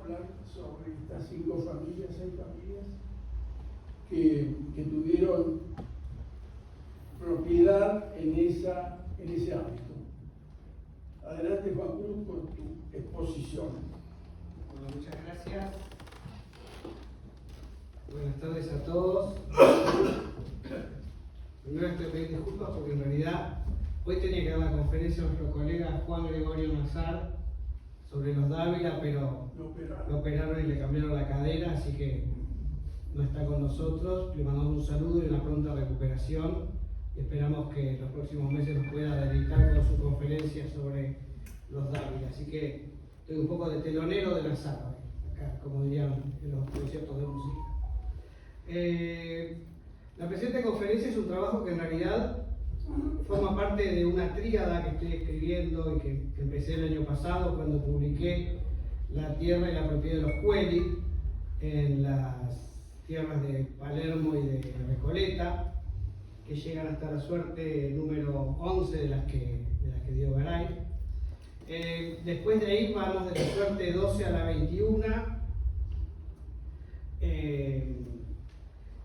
hablar sobre estas 5 familias, 6 familias que tuvieron propiedad en ese ámbito. Adelante, Juan Cruz, con tu exposición. Bueno, muchas gracias. Buenas tardes a todos. Primero estoy pidiendo disculpas porque en realidad hoy tenía que dar la conferencia a nuestro colega Juan Gregorio Nazar sobre los Dávila, pero lo operaron y le cambiaron la cadera, así que no está con nosotros. Le mandamos un saludo y una pronta recuperación y esperamos que en los próximos meses nos pueda dedicar con su conferencia sobre los Dávila. Así que estoy un poco de telonero de Nazar, acá, como dirían en los conciertos de música. La presente conferencia es un trabajo que en realidad forma parte de una tríada que estoy escribiendo y que empecé el año pasado cuando publiqué La tierra y la propiedad de los Cueli en las tierras de Palermo y de Recoleta, que llegan hasta la suerte número 11 de las que dio Garay. Después de ahí vamos de la suerte 12 a la 21,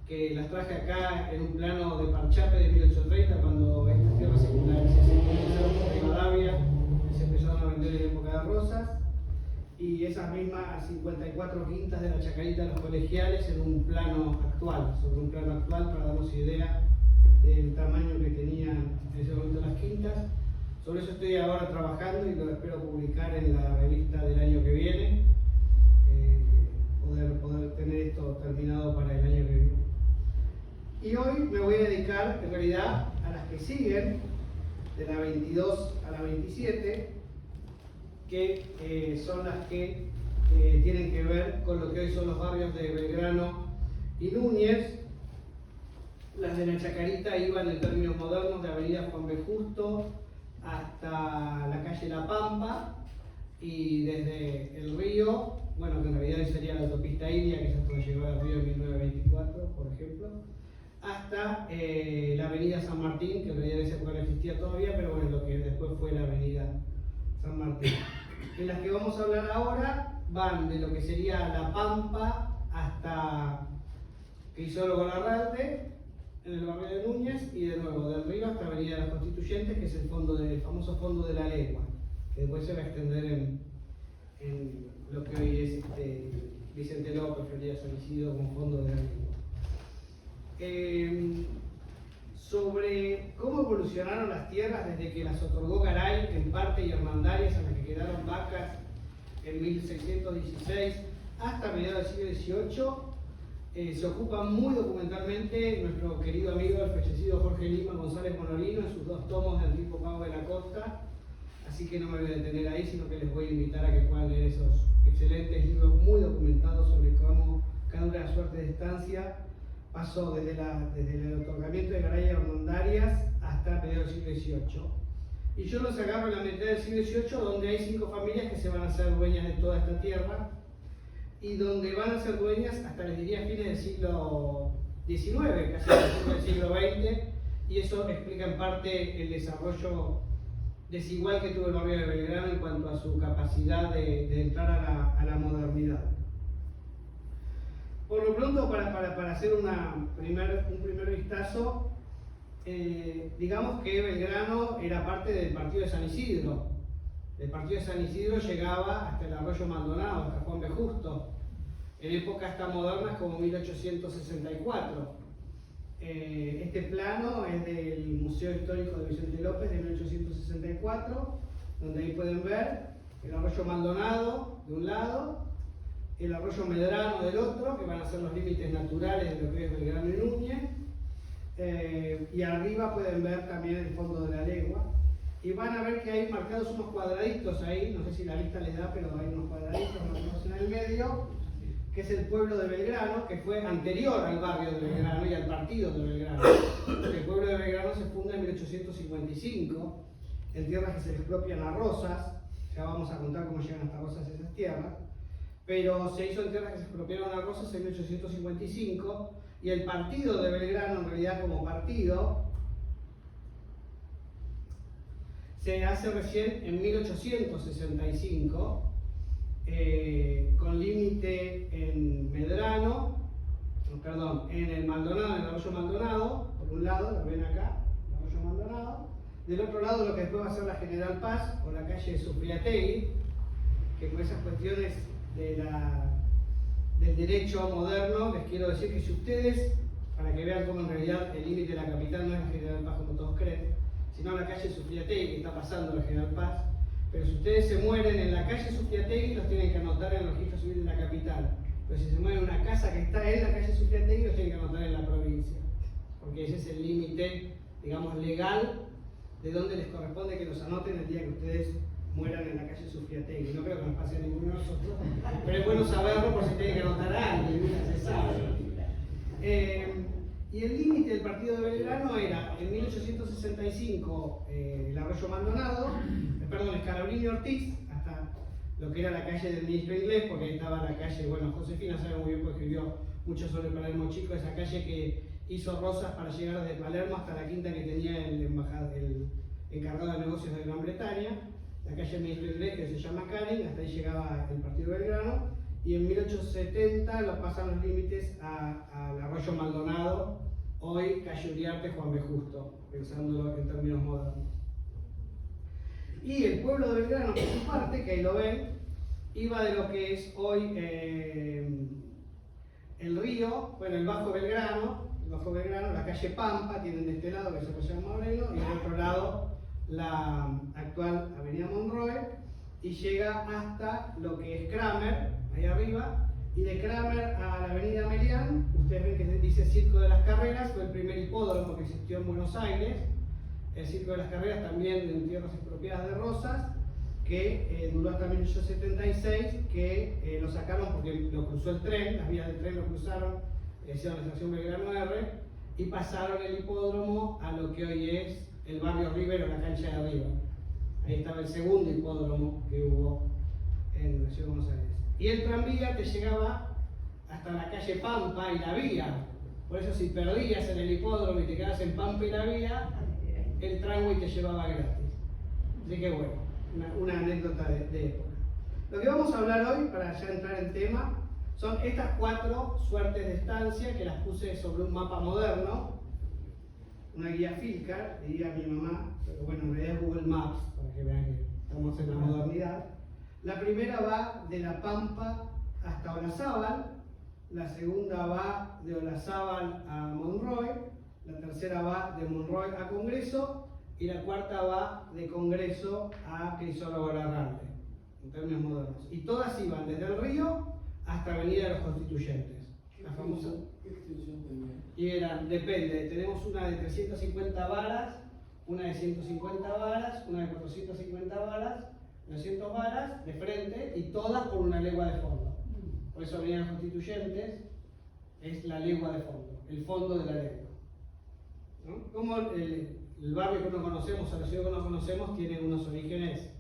que las traje acá en un plano de Parchape de 1830, cuando estas tierras se comenzaron por Rivadavia y se empezaron a vender en época de Rosas, y esas mismas 54 quintas de la Chacarita de los Colegiales en un plano actual, sobre un plano actual para darnos idea del tamaño que tenían en ese momento las quintas. Sobre eso estoy ahora trabajando y lo espero publicar en la revista del año que viene, poder tener esto terminado para el año que viene. Y hoy me voy a dedicar en realidad a las que siguen, de la 22 a la 27, que son las que tienen que ver con lo que hoy son los barrios de Belgrano y Núñez. Las de la Chacarita iban en términos modernos de Avenida Juan B. Justo hasta la calle La Pampa, y desde el río, bueno, que en realidad sería la autopista India, que es hasta donde llegó al río en 1924, por ejemplo, hasta la avenida San Martín, que en realidad en esa época no existía todavía, pero bueno, lo que después fue la avenida San Martín. En las que vamos a hablar ahora van de lo que sería La Pampa hasta Crisólogo Larralde, en el barrio de Núñez, y de nuevo del río hasta Avenida de los Constituyentes, que es el famoso fondo de la Legua, que después se va a extender en lo que hoy es Vicente López, Florida San Isidro, como fondo de la Legua. Sobre cómo evolucionaron las tierras desde que las otorgó Garay en parte y hermandarias a las que quedaron vacas en 1616 hasta mediados del siglo XVIII, se ocupa muy documentalmente nuestro querido amigo el fallecido Jorge Lima González Monolino en sus 2 tomos del tipo Pago de la Costa, así que no me voy a detener ahí, sino que les voy a invitar a que puedan leer esos excelentes libros muy documentados sobre cómo cada una de las suertes de estancia pasó desde el otorgamiento de Garay a hermandarias hasta mediados del siglo XVIII. Y yo los agarro en la mitad del siglo XVIII, donde hay 5 familias que se van a hacer dueñas de toda esta tierra y donde van a ser dueñas hasta, les diría, fines del siglo XIX, casi del siglo XX, y eso explica en parte el desarrollo desigual que tuvo el barrio de Belgrano en cuanto a su capacidad de entrar a la modernidad. Por lo pronto, para hacer un primer vistazo, digamos que Belgrano era parte del partido de San Isidro. El partido de San Isidro llegaba hasta el arroyo Maldonado, hasta Juan B. Justo, en épocas tan modernas como 1864. Este plano es del Museo Histórico de Vicente López de 1864, donde ahí pueden ver el arroyo Maldonado de un lado, el arroyo Medrano del otro, que van a ser los límites naturales de lo que es Belgrano y Núñez, y arriba pueden ver también el fondo de la Legua, y van a ver que hay marcados unos cuadraditos ahí, no sé si la vista les da, pero hay unos cuadraditos marcados en el medio, que es el pueblo de Belgrano, que fue anterior al barrio de Belgrano y al partido de Belgrano. El pueblo de Belgrano se funda en 1855, en tierras que se les expropian a Rosas, ya vamos a contar cómo llegan hasta Rosas esas tierras, pero se hizo en tierras que se expropiaron a Rosas en 1855, y el partido de Belgrano, en realidad como partido, se hace recién en 1865, con límite en Medrano, en el Maldonado, en el Arroyo Maldonado, por un lado, lo ven acá, el Arroyo Maldonado. Del otro lado, lo que después va a ser la General Paz o la calle Sufriategui, que con esas cuestiones del derecho moderno, les quiero decir que si ustedes, para que vean cómo en realidad el límite de la capital no es la General Paz como todos creen, sino la calle Sufriategui, que está pasando la General Paz, pero si ustedes se mueren en la calle Sufriategui, los tienen que anotar en el registro civil de la capital. Pero si se mueren en una casa que está en la calle Sufriategui, los tienen que anotar en la provincia. Porque ese es el límite, digamos, legal de donde les corresponde que los anoten el día que ustedes mueran en la calle Sufriategui. No creo que nos pase a ninguno de nosotros, pero es bueno saberlo por si tienen que anotar a alguien, se sabe. Y el límite del partido de Belgrano era en 1865 el Arroyo Maldonado, Scalabrini Ortiz, hasta lo que era la calle del ministro inglés, porque ahí estaba la calle, bueno, Josefina sabe muy bien porque escribió mucho sobre Palermo Chico, esa calle que hizo Rosas para llegar desde Palermo hasta la quinta que tenía el encargado de negocios de Gran Bretaña, la calle del ministro inglés que se llama Canning, hasta ahí llegaba el partido de Belgrano, y en 1870 lo pasan los límites al Arroyo Maldonado, hoy calle Uriarte Juan B. Justo, pensándolo en términos modernos. Y el pueblo de Belgrano, por su parte, que ahí lo ven, iba de lo que es hoy el río, bueno, el Bajo Belgrano, la calle Pampa, tienen de este lado que se llama Moreno, y del otro lado la actual Avenida Monroe, y llega hasta lo que es Kramer, ahí arriba, y de Kramer a la Avenida Melián, ustedes ven que dice Circo de las Carreras, fue el primer hipódromo que existió en Buenos Aires. El Circo de las Carreras también en tierras expropiadas de Rosas, que duró hasta 1876, que lo sacaron porque lo cruzó el tren, las vías del tren lo cruzaron, hicieron la estación Belgrano R, y pasaron el hipódromo a lo que hoy es el barrio River o la cancha de arriba. Ahí estaba el segundo hipódromo que hubo en la ciudad de Buenos Aires. Y el tranvía te llegaba hasta la calle Pampa y la vía. Por eso si perdías en el hipódromo y te quedabas en Pampa y la vía, el tramway te llevaba gratis. Así que bueno, una anécdota de época. Lo que vamos a hablar hoy, para ya entrar en tema, son estas 4 suertes de estancia que las puse sobre un mapa moderno, una guía Filcar, diría mi mamá, pero bueno, en realidad es Google Maps, para que vean que estamos en la modernidad. La primera va de La Pampa hasta Olazábal, la segunda va de Olazábal a Monroe, la tercera va de Monroe a Congreso y la cuarta va de Congreso a Crisólogo Larralde, en términos modernos. Y todas iban desde el río hasta Avenida de los Constituyentes. La famosa. ¿Qué extensión tenía? Y eran, depende, tenemos una de 350 varas, una de 150 varas, una de 450 varas, 900 varas de frente y todas por una legua de fondo. Por eso Avenida de los Constituyentes es la legua de fondo, el fondo de la legua. ¿No? Como el barrio que uno conocemos, o la ciudad que uno conocemos, tiene unos orígenes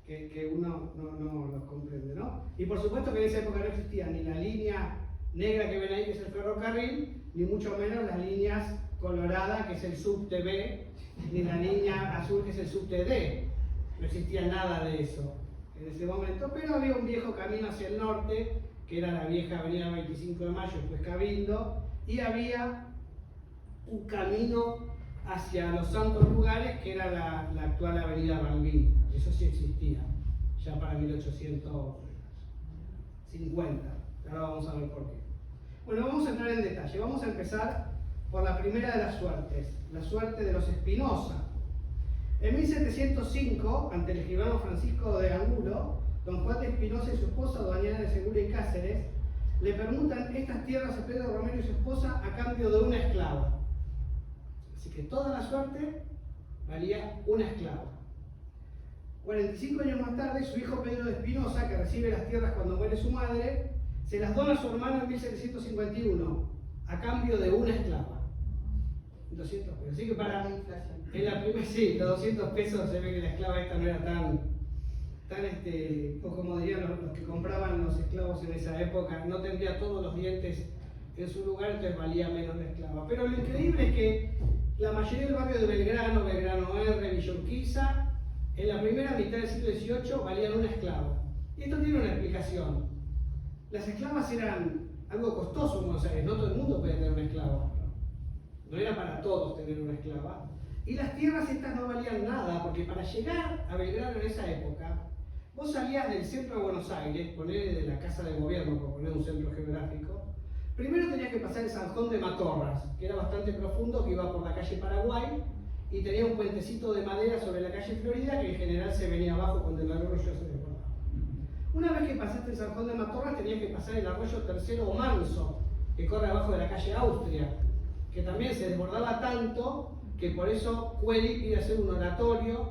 que uno no los comprende, ¿no? Y por supuesto que en esa época no existía ni la línea negra que ven ahí, que es el ferrocarril, ni mucho menos las líneas coloradas, que es el subte B, ni la línea azul, que es el subte D. No existía nada de eso en ese momento, pero había un viejo camino hacia el norte, que era la vieja avenida 25 de Mayo, después Cabildo, y había un camino hacia los santos lugares, que era la actual avenida Balbín. Eso sí existía, ya para 1850. Ahora vamos a ver por qué. Bueno, vamos a entrar en detalle. Vamos a empezar por la primera de las suertes, la suerte de los Espinosa. En 1705, ante el escribano Francisco de Angulo, don Juan de Espinosa y su esposa, doña Ana de Segura y Cáceres, le permutan estas tierras a Pedro Romero y su esposa a cambio de una esclava. Así que toda la suerte valía una esclava. 45 años más tarde, su hijo Pedro de Espinosa, que recibe las tierras cuando muere su madre, se las dona a su hermano en 1751, a cambio de una esclava. 200 pesos. Así que para en la primera, sí, los 200 pesos se ve que la esclava esta no era tan pues como dirían los que compraban los esclavos en esa época, no tendría todos los dientes en su lugar, entonces valía menos la esclava. Pero lo increíble es que la mayoría del barrio de Belgrano, Belgrano R, Villa Urquiza, en la primera mitad del siglo XVIII valían una esclava. Y esto tiene una explicación. las esclavas eran algo costoso en Buenos Aires, no todo el mundo podía tener una esclava. No era para todos tener una esclava. Y las tierras estas no valían nada, porque para llegar a Belgrano en esa época, vos salías del centro de Buenos Aires, ponele de la Casa de Gobierno, por poner un centro geográfico, primero tenías que pasar el Zanjón de Matorras, que era bastante profundo, que iba por la calle Paraguay, y tenía un puentecito de madera sobre la calle Florida, que en general se venía abajo cuando el arroyo se desbordaba. Una vez que pasaste el Zanjón de Matorras, tenías que pasar el arroyo Tercero o Manso, que corre abajo de la calle Austria, que también se desbordaba tanto que por eso Cueli pide hacer un oratorio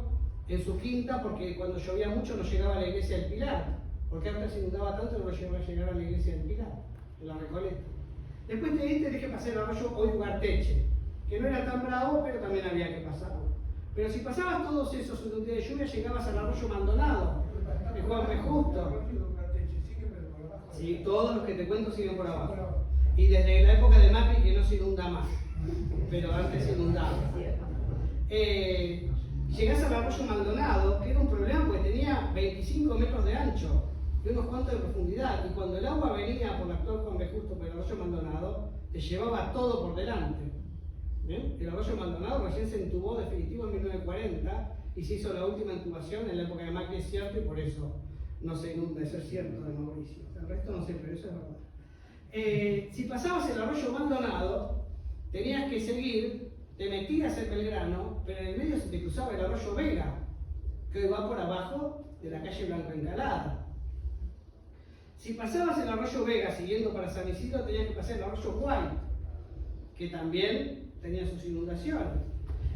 en su quinta, porque cuando llovía mucho no llegaba a la iglesia del Pilar, porque antes se inundaba tanto que no llegaba a llegar a la iglesia del Pilar, en la Recoleta. Después de ahí tenés que pasar el arroyo Oiugarteche, que no era tan bravo, pero también había que pasarlo. Pero si pasabas todos esos en un día de lluvia, llegabas al arroyo Maldonado, de Juan B. Justo. Sí, todos los que te cuento siguen por abajo. Y desde la época de Macri que no se inunda más, pero antes se inundaba. Llegás al arroyo Maldonado, que era un problema porque tenía 25 metros de ancho y unos cuantos de profundidad, y cuando el agua venía por la actual Juan B. Justo por el arroyo Maldonado, te llevaba todo por delante. ¿Bien? El arroyo Maldonado recién se entubó definitivo en 1940 y se hizo la última intubación en la época de Macri, es cierto, y por eso no se inunda, eso es cierto de Mauricio. El resto no sé, pero eso es verdad. Si pasabas el arroyo Maldonado, tenías que seguir, te metías en Belgrano, pero en el medio se te cruzaba el arroyo Vega, que hoy va por abajo de la calle Blanco Encalada. Si pasabas el arroyo Vega siguiendo para San Isidro, tenías que pasar el arroyo White, que también tenía sus inundaciones.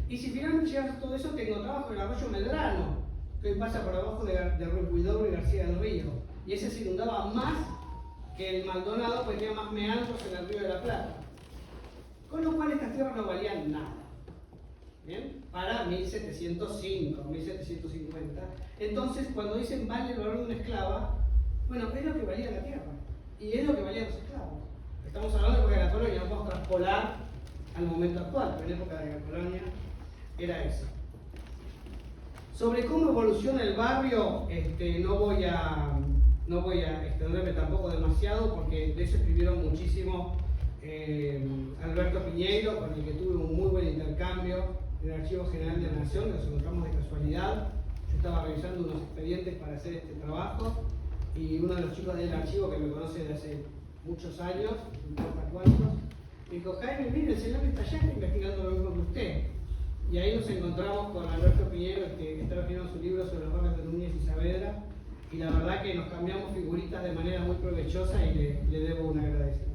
Y si finalmente llegas a todo eso, te encontrabas con el arroyo Medrano, que hoy pasa por abajo de Huidobro y García del Río. Y ese se inundaba más que el Maldonado, porque tenía más meandros en el Río de la Plata. Con lo cual estas tierras no valían nada. ¿Bien? Para 1705, 1750. Entonces, cuando dicen vale el valor de una esclava, bueno, es lo que valía la tierra. Y es lo que valían los esclavos. Estamos hablando de época de la colonia, no podemos traspolar al momento actual, pero en época de la colonia era eso. Sobre cómo evoluciona el barrio, no voy a extenderme tampoco demasiado, porque de eso escribieron muchísimo Alberto Piñeiro, con el que tuve un muy buen intercambio en el Archivo General de la Nación, nos encontramos de casualidad. Yo estaba revisando unos expedientes para hacer este trabajo, y uno de los chicos del archivo, que me conoce desde hace muchos años, no importa cuántos, me dijo: Jaime, mire, el señor que está allá está investigando lo mismo que usted. Y ahí nos encontramos con Alberto Piñeiro, que está escribiendo su libro sobre los barrios de Núñez y Saavedra, y la verdad que nos cambiamos figuritas de manera muy provechosa y le debo un agradecimiento.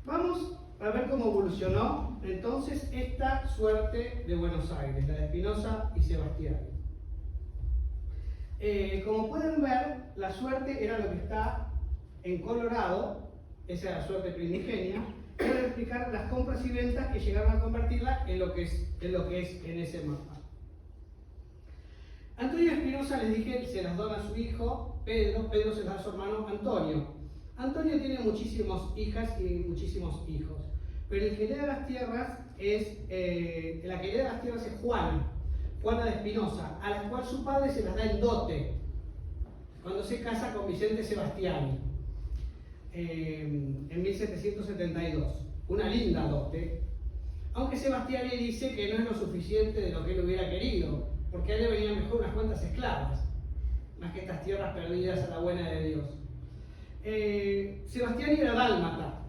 Vamos a ver cómo evolucionó entonces esta suerte de Buenos Aires, la de Espinosa y Sebastián. Como pueden ver, la suerte era lo que está en Colorado, esa era la suerte primigenia. Voy a explicar las compras y ventas que llegaron a convertirla en lo que es en ese mapa. Antonio Espinosa, les dije, se las dona a su hijo Pedro, Pedro se las da a su hermano Antonio. Antonio tiene muchísimas hijas y muchísimos hijos, pero el que hereda las tierras la que hereda las tierras es Juana de Espinosa, a la cual su padre se las da en dote cuando se casa con Vicente Sebastiani en 1772. Una linda dote, aunque Sebastiani dice que no es lo suficiente de lo que él hubiera querido, porque a él le venían mejor unas cuantas esclavas, más que estas tierras perdidas a la buena de Dios. Sebastiani era dálmata,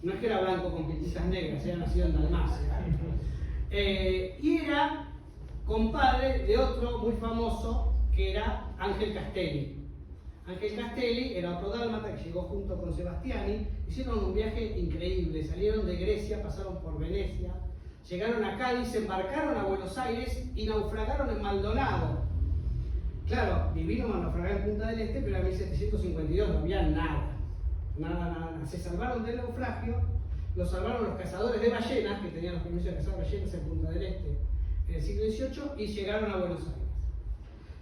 no es que era blanco con pintitas negras, era nacido en Dalmacia. Y era compadre de otro muy famoso, que era Ángel Castelli. Ángel Castelli era otro dálmata que llegó junto con Sebastiani, hicieron un viaje increíble, salieron de Grecia, pasaron por Venecia, llegaron a Cádiz, se embarcaron a Buenos Aires y naufragaron en Maldonado. Claro, divino naufragar en Punta del Este, pero en 1752 no había nada. Se salvaron del naufragio, los salvaron los cazadores de ballenas, que tenían los permisos de cazar ballenas en Punta del Este en el siglo XVIII, y llegaron a Buenos Aires.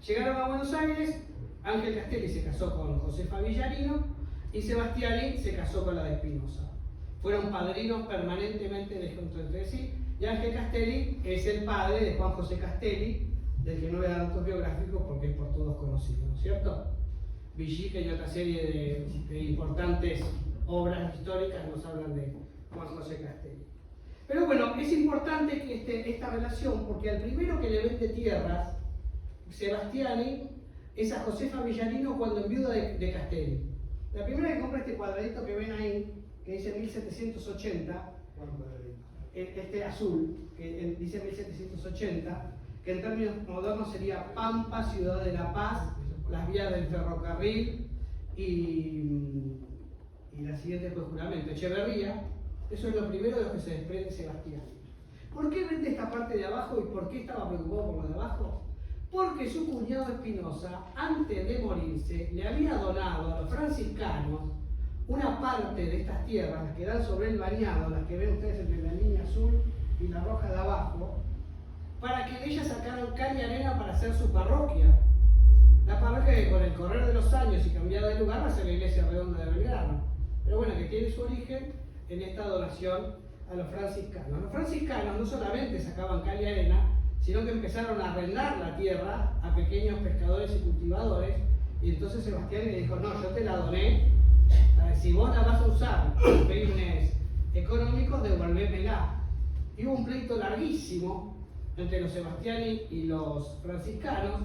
Llegaron a Buenos Aires, Ángel Castelli se casó con Josefa Villarino y Sebastiani se casó con la de Espinosa. Fueron padrinos permanentemente de junto entre sí, y Ángel Castelli es el padre de Juan José Castelli, del que no le dan datos biográficos porque es por todos conocido, ¿no es cierto? Villica y otra serie de importantes obras históricas nos hablan de Juan José Castelli. Pero bueno, es importante que esta relación, porque al primero que le vende tierras, Sebastiani, es a Josefa Villarino cuando enviuda de Castelli. La primera que compra este cuadradito que ven ahí, que dice 1780, este azul, que dice 1780, que en términos modernos sería Pampa, Ciudad de la Paz, las vías del ferrocarril y la siguiente fue juramento, Echeverría. Eso es lo primero de lo que se desprende Sebastián. ¿Por qué vende esta parte de abajo y por qué estaba preocupado por lo de abajo? Porque su cuñado Espinosa, antes de morirse, le había donado a los franciscanos una parte de estas tierras, las que dan sobre el bañado, las que ven ustedes entre la línea azul y la roja de abajo, para que de ellas sacaran cal y arena para hacer su parroquia. La parroquia que con el correr de los años y cambiada de lugar va a ser la iglesia redonda de Belgrano. Pero bueno, que tiene su origen en esta donación a los franciscanos. Los franciscanos no solamente sacaban cal y arena, sino que empezaron a arrendar la tierra a pequeños pescadores y cultivadores, y entonces Sebastián le dijo, no, yo te la doné, si vos la vas a usar con fines económicos, devolvémela. Y hubo un pleito larguísimo entre los Sebastiani y los franciscanos,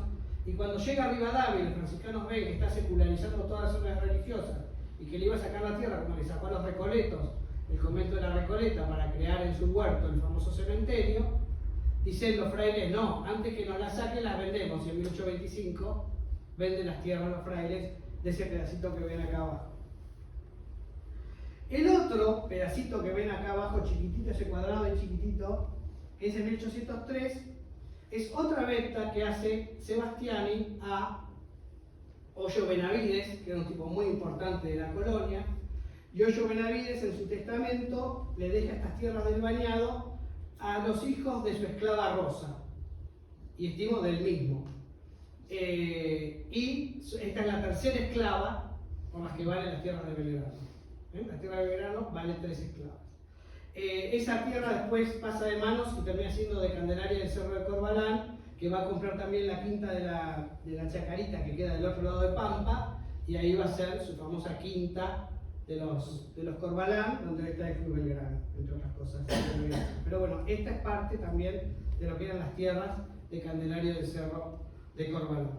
y cuando llega Rivadavia y los franciscanos ven que está secularizando todas las zonas religiosas y que le iba a sacar la tierra como le sacó a los Recoletos el convento de la Recoleta para crear en su huerto el famoso cementerio, dicen los frailes, no, antes que nos la saquen las vendemos, y en 1825 venden las tierras los frailes de ese pedacito que ven acá abajo. El otro pedacito que ven acá abajo, chiquitito, ese cuadrado de chiquitito, que es en 1803, es otra venta que hace Sebastiani a Hoyo Benavides, que era un tipo muy importante de la colonia, y Hoyo Benavides en su testamento le deja estas tierras del bañado a los hijos de su esclava Rosa, y estimo del mismo. Y esta es la tercera esclava por las que valen las tierras de Belgrano. La tierra de Belgrano vale 3 esclavas. Esa tierra después pasa de manos y termina siendo de Candelaria del Cerro de Corbalán, que va a comprar también la quinta de la Chacarita, que queda del otro lado de Pampa, y ahí va a ser su famosa quinta de los Corbalán, donde está el Club Belgrano, entre otras cosas. Pero bueno, esta es parte también de lo que eran las tierras de Candelaria del Cerro de Corbalán.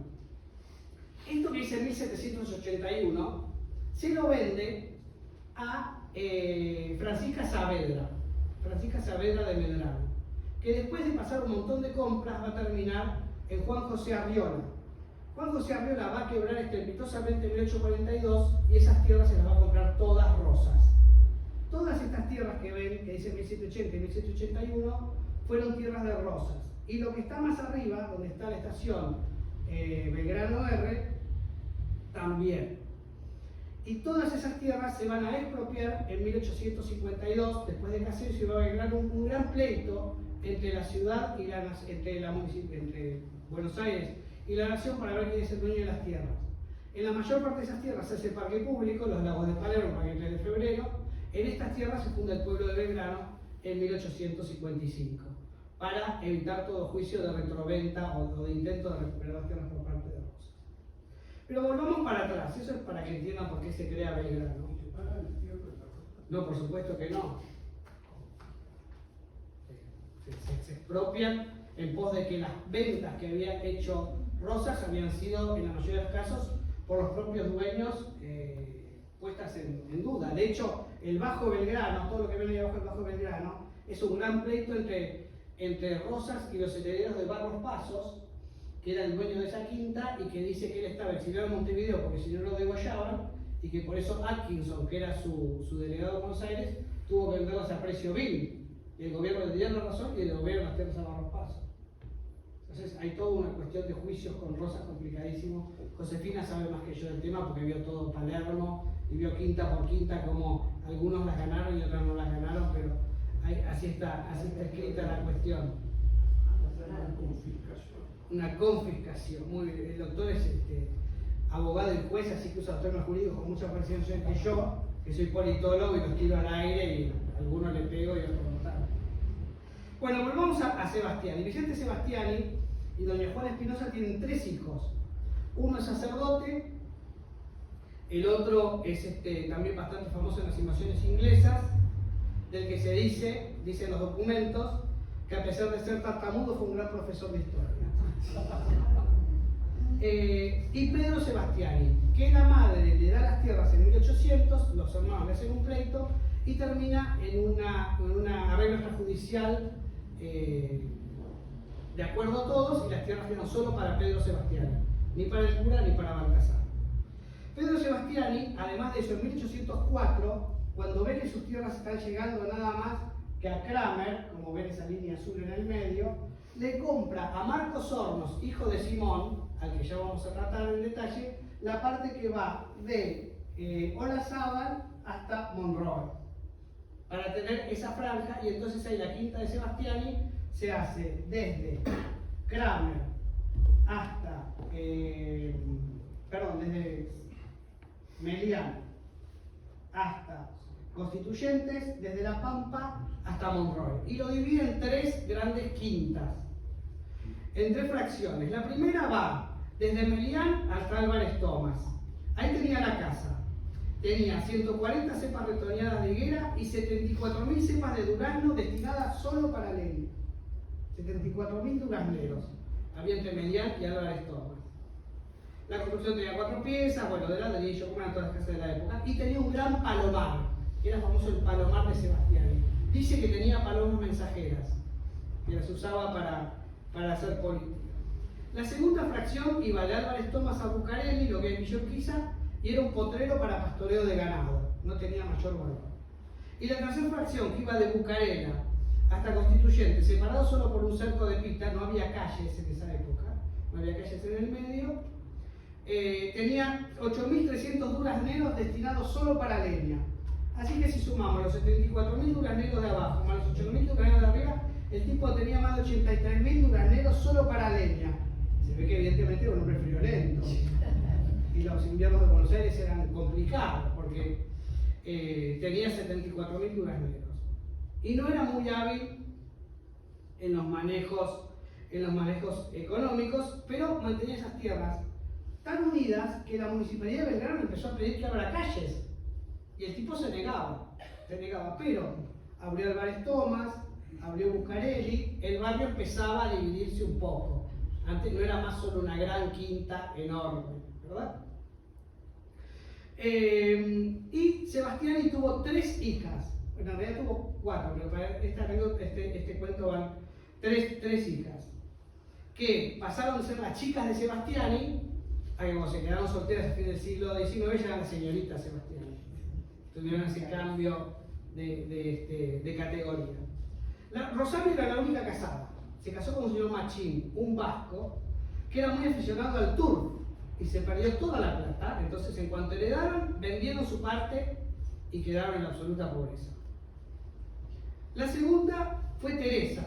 Esto que dice 1781 se lo vende a Francisca Saavedra de Medrano, que después de pasar un montón de compras va a terminar en Juan José Arriola. Juan José Arriola va a quebrar estrepitosamente en 1842 y esas tierras se las va a comprar todas Rosas. Todas estas tierras que ven, que dicen 1780 y 1781, fueron tierras de Rosas. Y lo que está más arriba, donde está la estación Belgrano R, también. Y todas esas tierras se van a expropiar en 1852, después de Caserio, y va a haber un gran pleito entre la ciudad y entre Buenos Aires y la nación para ver quién es el dueño de las tierras. En la mayor parte de esas tierras se hace parque público, los lagos de Palermo, Parque 3 de Febrero. En estas tierras se funda el pueblo de Belgrano en 1855, para evitar todo juicio de retroventa o de intento de recuperar las tierras por parte de Rosas. Pero volvamos para atrás, eso es para que entiendan por qué se crea Belgrano. No, por supuesto que no. Se expropian en pos de que las ventas que había hecho Rosas habían sido, en la mayoría de los casos, por los propios dueños puestas en duda. De hecho, el Bajo Belgrano, todo lo que ven ahí abajo del Bajo Belgrano, es un gran pleito entre Rosas y los herederos de Barros Pasos, que era el dueño de esa quinta y que dice que él estaba exiliado en Montevideo porque si no lo degollaban, y que por eso Atkinson, que era su delegado de Buenos Aires, tuvo que venderlas a precio vil. Y el gobierno le dio la razón y le devolvieron las tierras a Barros Pasos. Entonces hay toda una cuestión de juicios con Rosas complicadísimo. Josefina sabe más que yo del tema porque vio todo Palermo y vio quinta por quinta como algunos las ganaron y otras no las ganaron, pero así está escrita la cuestión. Una confiscación. Muy bien. El doctor es abogado y juez, así que usa los términos jurídicos con mucha precisión que yo, que soy politólogo y los tiro al aire y a algunos le pego y a otros no tanto. Bueno, volvamos a Sebastiani. Vicente Sebastiani y doña Juana Espinosa tienen 3 hijos. Uno es sacerdote, El otro es también bastante famoso en las invasiones inglesas, del que se dice, dicen los documentos, que a pesar de ser tartamudo fue un gran profesor de historia. Y Pedro Sebastiani, que la madre le da las tierras en 1800, los hermanos le hacen un pleito y termina en un arreglo extrajudicial de acuerdo a todos, y las tierras quedan solo para Pedro Sebastiani, ni para el cura ni para Baltasar. Pedro Sebastiani, además de eso, en 1804, cuando ve que sus tierras están llegando nada más que a Kramer, como ven esa línea azul en el medio, le compra a Marcos Hornos, hijo de Simón, al que ya vamos a tratar en detalle, la parte que va de Olazábal hasta Monroe, para tener esa franja, y entonces ahí la quinta de Sebastiani se hace desde Kramer hasta, desde Melián hasta Constituyentes, desde La Pampa hasta Monroe, y lo divide en tres grandes quintas, en tres fracciones. La primera va desde Melián hasta Álvarez Thomas. Ahí tenía la casa. Tenía 140 cepas retoñadas de higuera y 74.000 cepas de durazno destinadas solo para leña. 74.000 durazneros había entre Melián y Álvarez Thomas. La construcción tenía 4 piezas, bueno, de ladrillo, como eran todas las casas de la época, y tenía un gran palomar, que era famoso el palomar de Sebastiani. Dice que tenía palomas mensajeras, que las usaba para hacer política. La segunda fracción iba de Álvarez Thomas a Bucareli, lo que es Villa Urquiza, y era un potrero para pastoreo de ganado, no tenía mayor valor. Y la tercera fracción, que iba de Bucarela hasta Constituyente, separado solo por un cerco de pita, no había calles en esa época, no había calles en el medio, tenía 8.300 durazneros destinados solo para leña. Así que si sumamos los 74.000 durazneros de abajo más los 8.000 durazneros de arriba, el tipo tenía más de 83.000 durazneros solo para leña. Se ve que evidentemente era un hombre friolento. Y los inviernos de Buenos Aires eran complicados porque tenía 74.000 durazneros. Y no era muy hábil en los manejos económicos, pero mantenía esas tierras tan unidas que la Municipalidad de Belgrano empezó a pedir que abra calles. Y el tipo se negaba, pero abrió Álvarez Thomas, abrió Bucareli, el barrio empezaba a dividirse un poco. Antes no era más solo una gran quinta enorme, ¿verdad? Y Sebastiani tuvo 3 hijas. Bueno, en realidad tuvo 4, pero para este cuento van 3 hijas, que pasaron a ser las chicas de Sebastiani, a que como se quedaron solteras a fin del siglo XIX, ya eran las señoritas Sebastiani. Tuvieron ese cambio de categoría. Rosario era la única casada. Se casó con un señor Machín, un vasco, que era muy aficionado al turf y se perdió toda la plata. Entonces, en cuanto heredaron, vendieron su parte y quedaron en la absoluta pobreza. La segunda fue Teresa,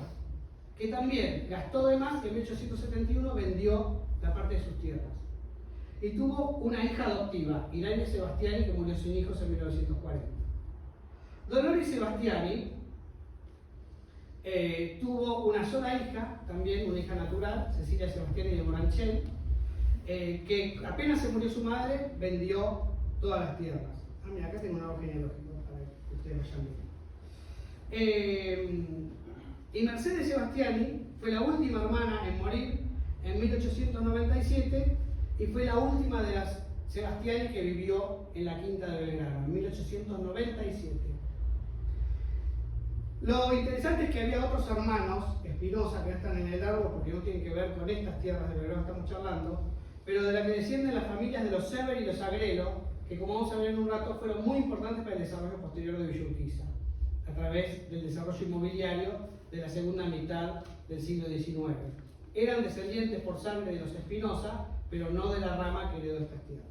que también gastó de más y en 1871 vendió la parte de sus tierras. Y tuvo una hija adoptiva, Irene Sebastiani, que murió sin hijos en 1940. Dolores Sebastiani tuvo una sola hija, también una hija natural, Cecilia Sebastiani de Moranchel, que apenas se murió su madre, vendió todas las tierras. Ah, mira, acá tengo un árbol genealógico para que ustedes vayan viendo. Y Mercedes Sebastiani fue la última hermana en morir en 1897 y fue la última de las Sebastiani que vivió en la Quinta de Belgrano, en 1897. Lo interesante es que había otros hermanos, Espinosa, que no están en el árbol porque no tienen que ver con estas tierras de Belgrano que estamos charlando, pero de la que descienden las familias de los Sever y los Agrelo, que como vamos a ver en un rato fueron muy importantes para el desarrollo posterior de Villa Urquiza, a través del desarrollo inmobiliario de la segunda mitad del siglo XIX. Eran descendientes por sangre de los Espinosa, pero no de la rama que heredó estas tierras.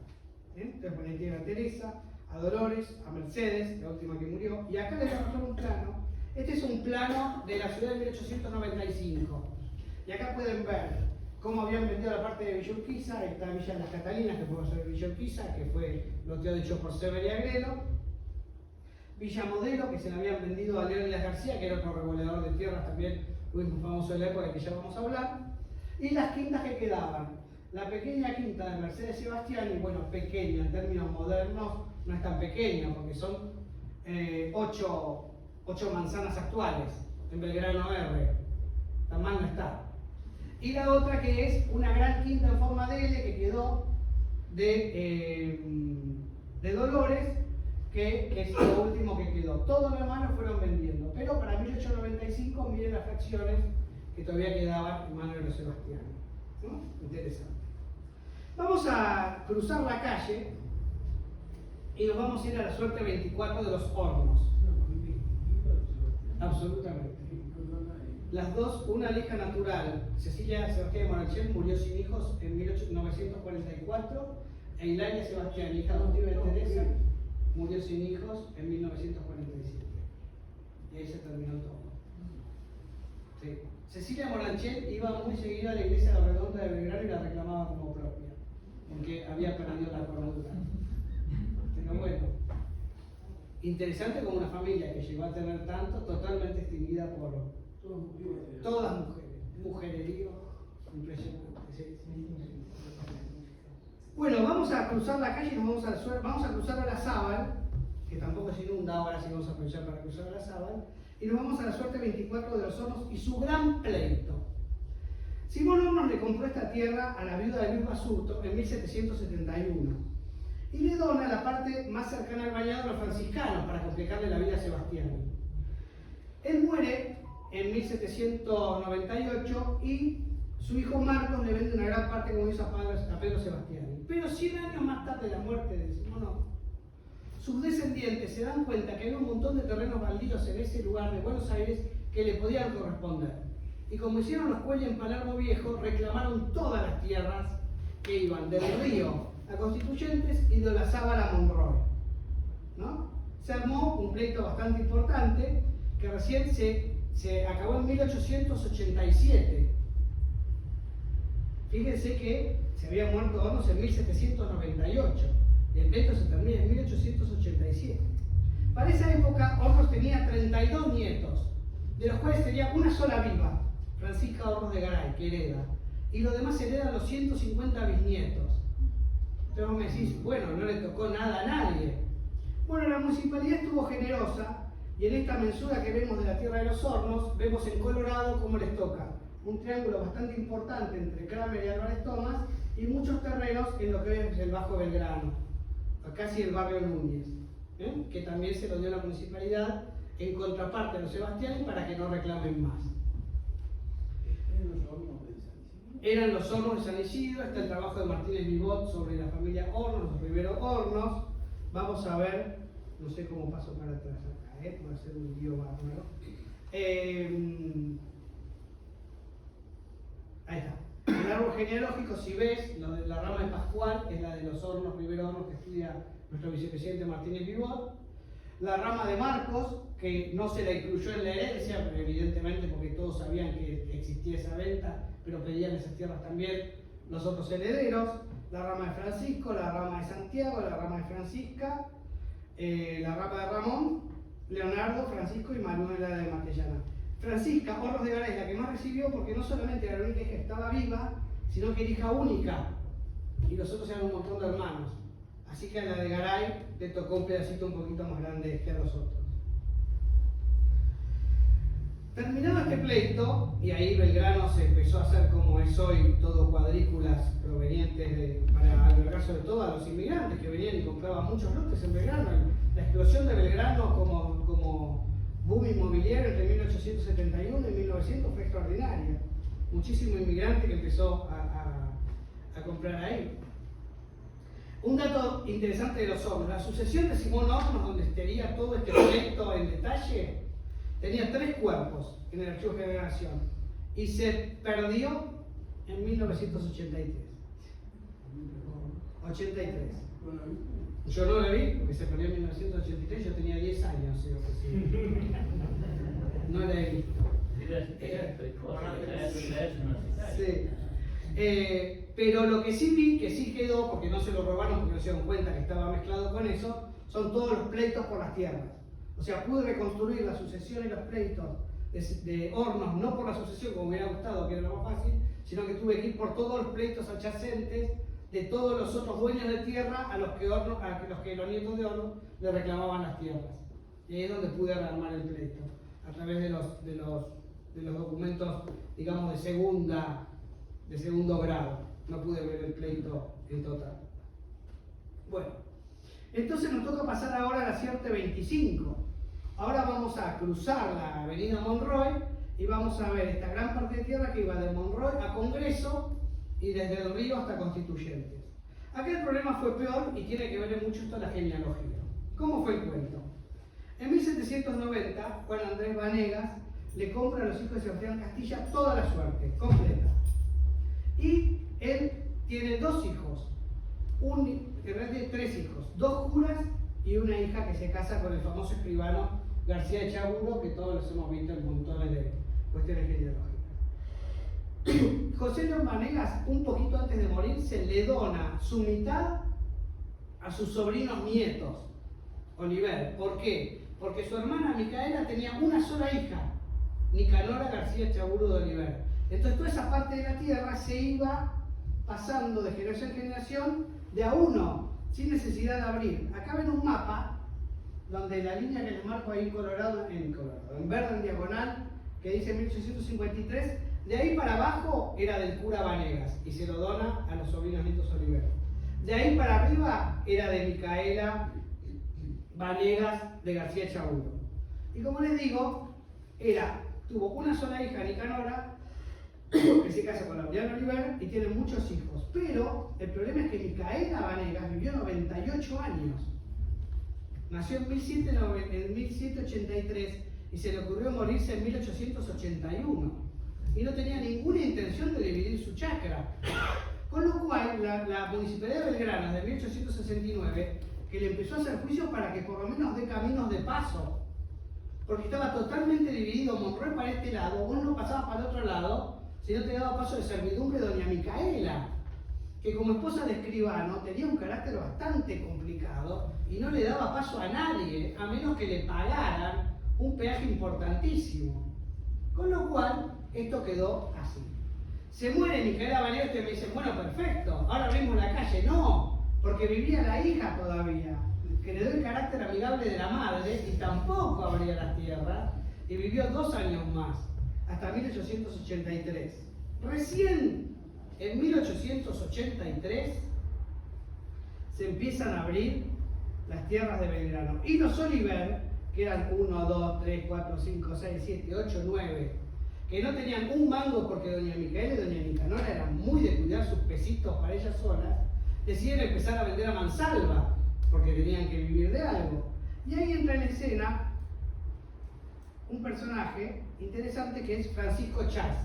Entonces ponen tierra a Teresa, a Dolores, a Mercedes, la última que murió, y acá les voy a mostrar un plano. Este es un plano de la ciudad de 1895. Y acá pueden ver cómo habían vendido la parte de Villa Urquiza. Está Villa de las Catalinas, que fue sobre Villa Urquiza, que fue loteado dicho por Sever y Agrelo. Villa Modelo, que se le habían vendido a Leónidas García, que era otro revoleador de tierras también muy famoso de la época, que ya vamos a hablar. Y las quintas que quedaban. La pequeña quinta de Mercedes Sebastiani, bueno, pequeña en términos modernos, no es tan pequeña, porque son 8 manzanas actuales en Belgrano R. Tan mal no está. Y la otra que es una gran quinta en forma de L que quedó de Dolores, que es lo último que quedó. Todo lo demás lo fueron vendiendo. Pero para 1895, miren las fracciones que todavía quedaban en manos de los Sebastiani. ¿No? Interesante. Vamos a cruzar la calle y nos vamos a ir a la suerte 24 de los Hornos. Absolutamente. Las dos, una hija natural, Cecilia Sebastiani Monachel, murió sin hijos en 1944, e Hilaria Sebastiani, hija adoptiva de Teresa, murió sin hijos en 1947. Y ahí se terminó todo. Sí. Cecilia Monachel iba muy seguido a la iglesia de la Redonda de Belgrano y la reclamaba como propia, porque había perdido la cordura. Pero bueno, interesante como una familia que llegó a tener tanto, totalmente extinguida por todas mujeres, mujererío, impresionante. Sí. Bueno, vamos a cruzar la calle y nos vamos a cruzar a la Zábal, que tampoco se inunda ahora, si vamos a aprovechar para cruzar a la Zábal, y nos vamos a la suerte 24 de los Hornos y su gran pleito. Simón Hornos le compró esta tierra a la viuda de Luis Basurto en 1771 y le dona la parte más cercana al bañado a los franciscanos para complicarle la vida a Sebastiani. Él muere en 1798 y su hijo Marcos le vende una gran parte, como hizo a Pedro Sebastiani. Pero 100 años más tarde de la muerte de Simón Hornos, sus descendientes se dan cuenta que hay un montón de terrenos baldíos en ese lugar de Buenos Aires que le podían corresponder. Y como hicieron los Cuellar en Palermo Viejo, reclamaron todas las tierras que iban del río a Constituyentes y de la Zábal a Monroy, ¿no? Se armó un pleito bastante importante que recién se acabó en 1887. Fíjense que se había muerto Hornos en 1798 y el pleito se termina en 1887. Para esa época Hornos tenía 32 nietos, de los cuales tenía una sola viva, Francisca Hornos de Garay, que hereda, y los demás heredan los 150 bisnietos. Entonces vos me decís, bueno, no le tocó nada a nadie. Bueno, la municipalidad estuvo generosa y en esta mensura que vemos de la Tierra de los Hornos, vemos en Colorado cómo les toca un triángulo bastante importante entre Kramer y Álvarez Thomas y muchos terrenos en lo que es el Bajo Belgrano, casi el barrio Núñez, que también se lo dio la municipalidad en contraparte a los Sebastiani para que no reclamen más. Eran los Hornos de San Isidro. Está el trabajo de Martínez Vivot sobre la familia Hornos, los Rivero Hornos. Vamos a ver, no sé cómo paso para atrás acá, voy a hacer un lío bárbaro. Ahí está. El árbol genealógico, si ves, la rama de Pascual es la de los Hornos, Rivero Hornos, que estudia nuestro vicepresidente Martínez Vivot. La rama de Marcos, que no se la incluyó en la herencia, pero evidentemente porque todos sabían que existía esa venta, pero pedían esas tierras también los otros herederos. La rama de Francisco, la rama de Santiago, la rama de Francisca, la rama de Ramón, Leonardo, Francisco y Manuela de Matellana. Francisca Hornos de Garay es la que más recibió porque no solamente era la única hija que estaba viva, sino que era hija única, y los otros eran un montón de hermanos. Así que a la de Garay le tocó un pedacito un poquito más grande que a los otros. Terminado este pleito, y ahí Belgrano se empezó a hacer como es hoy, todo cuadrículas provenientes para albergar sobre todo a los inmigrantes que venían y compraban muchos lotes en Belgrano. La explosión de Belgrano como boom inmobiliario entre 1871 y 1900 fue extraordinaria. Muchísimo inmigrante que empezó a comprar ahí. Un dato interesante de los Hornos: la sucesión de Simón Hornos, donde tenía todo este proyecto en detalle, tenía 3 cuerpos en el archivo de generación y se perdió en 1983. 83. Yo no lo vi porque se perdió en 1983, yo tenía 10 años, o que sí. No la he visto. Sí. Pero lo que sí vi, que sí quedó, porque no se lo robaron porque no se dieron cuenta que estaba mezclado con eso, son todos los pleitos por las tierras. O sea, pude reconstruir la sucesión y los pleitos de Hornos, no por la sucesión como me hubiera gustado, que era lo más fácil, sino que tuve que ir por todos los pleitos adyacentes de todos los otros dueños de tierra a los que los nietos de Hornos le reclamaban las tierras. Y ahí es donde pude armar el pleito, a través de los documentos, digamos, de segundo grado. No pude ver el pleito en total. Bueno, entonces nos toca pasar ahora a la Sierpe 25. Ahora vamos a cruzar la avenida Monroy y vamos a ver esta gran parte de tierra que iba de Monroy a Congreso y desde el río hasta Constituyentes. Acá el problema fue peor y tiene que ver mucho esto la genealogía. ¿Cómo fue el cuento? En 1790, Juan Andrés Vanegas le compra a los hijos de Sebastián Castilla toda la suerte, completa. Y él tiene dos hijos, en realidad tres hijos, dos curas y una hija que se casa con el famoso escribano García Echaburo, que todos los hemos visto en montones de cuestiones genealógicas. José León Vanegas, un poquito antes de morir, se le dona su mitad a sus sobrinos nietos, Oliver. ¿Por qué? Porque su hermana Micaela tenía una sola hija, Nicanora García Echaburo de Oliver. Entonces toda esa parte de la tierra se iba pasando de generación en generación de a uno, sin necesidad de abrir. Acá ven un mapa donde la línea que les marco ahí en verde en diagonal, que dice 1853, de ahí para abajo era del cura Vanegas y se lo dona a los sobrinos nietos Oliver. De ahí para arriba era de Micaela Vanegas de García Echaburo. Y como les digo, tuvo una sola hija, Nicanora, que se casa con Laureano Oliver y tiene muchos hijos. Pero el problema es que Micaela Vanegas vivió 98 años. Nació en 1783 y se le ocurrió morirse en 1881. Y no tenía ninguna intención de dividir su chacra. Con lo cual, la Municipalidad de Belgrano, de 1869, que le empezó a hacer juicio para que por lo menos dé caminos de paso. Porque estaba totalmente dividido Monroy para este lado, vos no pasabas para el otro lado, si no te daba paso de servidumbre doña Micaela, que como esposa de escribano tenía un carácter bastante complicado y no le daba paso a nadie, a menos que le pagaran un peaje importantísimo. Con lo cual, esto quedó así. Se muere Micaela Vanegas y ustedes me dicen, bueno, perfecto, ahora abrimos la calle. No, porque vivía la hija todavía, que le dio el carácter amigable de la madre y tampoco abría las tierras, y vivió 2 años más, hasta 1883. Recién en 1883 se empiezan a abrir las tierras de Belgrano. Y los Oliver, que eran 1, 2, 3, 4, 5, 6, 7, 8, 9, que no tenían un mango porque doña Micaela y doña Nicanora eran muy de cuidar sus pesitos para ellas solas, deciden empezar a vender a mansalva, porque tenían que vivir de algo. Y ahí entra en escena un personaje interesante que es Francisco Chas.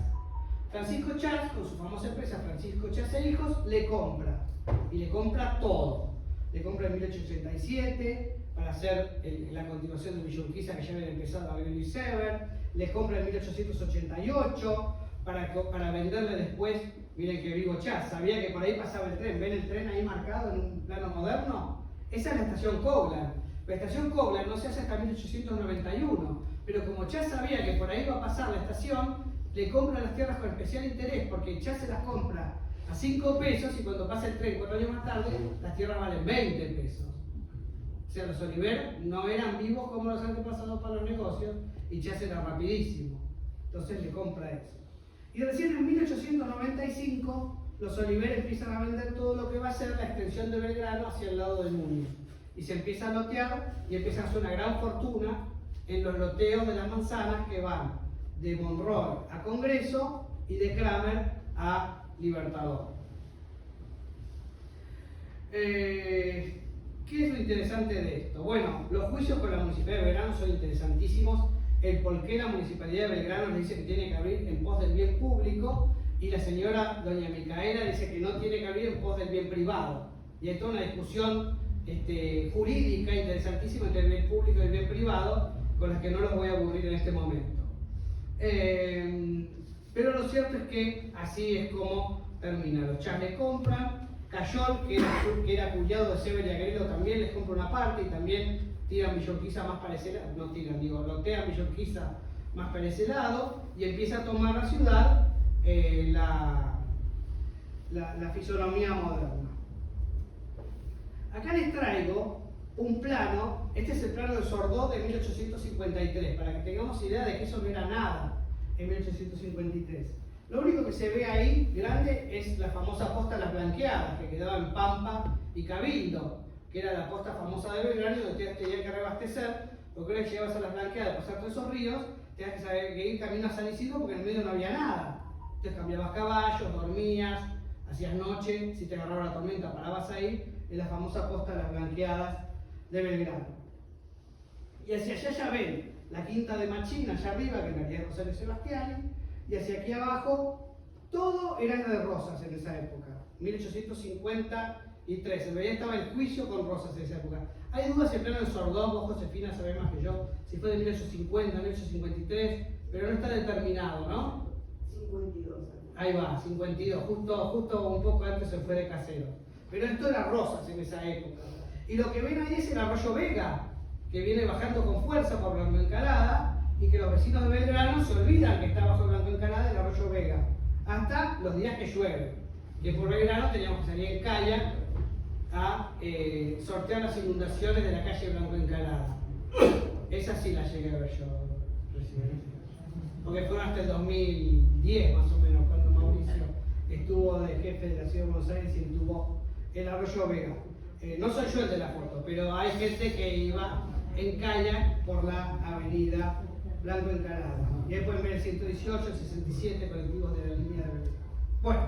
Francisco Chas, con su famosa empresa Francisco Chas e Hijos, le compra. Y le compra todo. Le compra en 1887 para hacer la continuación de Villurquiza, que ya habían empezado a abrir y Sever. Le compra en 1888 para venderle después. Miren que vivo Chas, sabía que por ahí pasaba el tren. ¿Ven el tren ahí marcado en un plano moderno? Esa es la estación Coglan. La estación Coglan no se hace hasta 1891, pero como Chas sabía que por ahí iba a pasar la estación, le compra las tierras con especial interés, porque Chas se las compra a 5 pesos y cuando pasa el tren 4 años más tarde, las tierras valen 20 pesos. O sea, los Oliver no eran vivos como los antepasados para los negocios y Chas era rapidísimo. Entonces le compra eso. Y recién en 1895 los Oliver empiezan a vender todo lo que va a ser la extensión de Belgrano hacia el lado del Muñoz. Y se empieza a lotear y empieza a hacer una gran fortuna en los loteos de las manzanas que van de Monroy a Congreso y de Kramer a Libertador. ¿Qué es lo interesante de esto? Bueno, los juicios con la Municipalidad de Belgrano son interesantísimos. El por qué la Municipalidad de Belgrano le dice que tiene que abrir en pos del bien público y la señora doña Micaela dice que no tiene que abrir en pos del bien privado. Y hay toda una discusión jurídica interesantísima entre el bien público y el bien privado, con las que no los voy a aburrir en este momento. Pero lo cierto es que así es como termina. Los Chas le compran, Cayol, que era cuñado de Sever y Agrelo, también les compra una parte y también tiran Villurquiza más parecida, no tiran, digo, lotean Villurquiza más para ese lado, y empieza a tomar la ciudad la fisonomía moderna. Acá les traigo un plano, este es el plano de Sordó de 1853, para que tengamos idea de que eso no era nada en 1853. Lo único que se ve ahí, grande, es la famosa posta Las Blanqueadas, que quedaba en Pampa y Cabildo, que era la posta famosa de Belgrano, donde ustedes tenían que reabastecer, porque una vez que llegabas a Las Blanqueadas, pasar todos esos ríos, tenías que saber que ir camino a San Isidro, porque en el medio no había nada. Entonces cambiabas caballos, dormías, hacías noche, si te agarraba la tormenta parabas ahí, en la famosa posta Las Blanqueadas de Belgrano. Y hacia allá ya ven la quinta de Machín, allá arriba, que en realidad es Rosario Sebastiani, y hacia aquí abajo, todo era de Rosas en esa época, 1853. En realidad estaba el juicio con Rosas en esa época. Hay dudas si el plano de Sordó, vos Josefina sabés más que yo, si fue de 1850, 1853, pero no está determinado, ¿no? 52. Ahí va, 52, justo un poco antes se fue de Caseros. Pero esto era Rosas en esa época. Y lo que ven ahí es el arroyo Vega, que viene bajando con fuerza por Blanco Encalada, y que los vecinos de Belgrano se olvidan que está bajo Blanco Encalada el arroyo Vega, hasta los días que llueve, que por Belgrano teníamos que salir en kayak a sortear las inundaciones de la calle Blanco Encalada. Esa sí la llegué a ver yo, presidente, porque fueron hasta el 2010 más o menos, cuando Mauricio estuvo de jefe de la Ciudad de Buenos Aires y tuvo el arroyo Vega. No soy yo el de la foto, pero hay gente que iba en kayak por la avenida Blanco Encalada. Y ahí pueden ver el 118, el 67 colectivos de la línea de Belgrano. Bueno,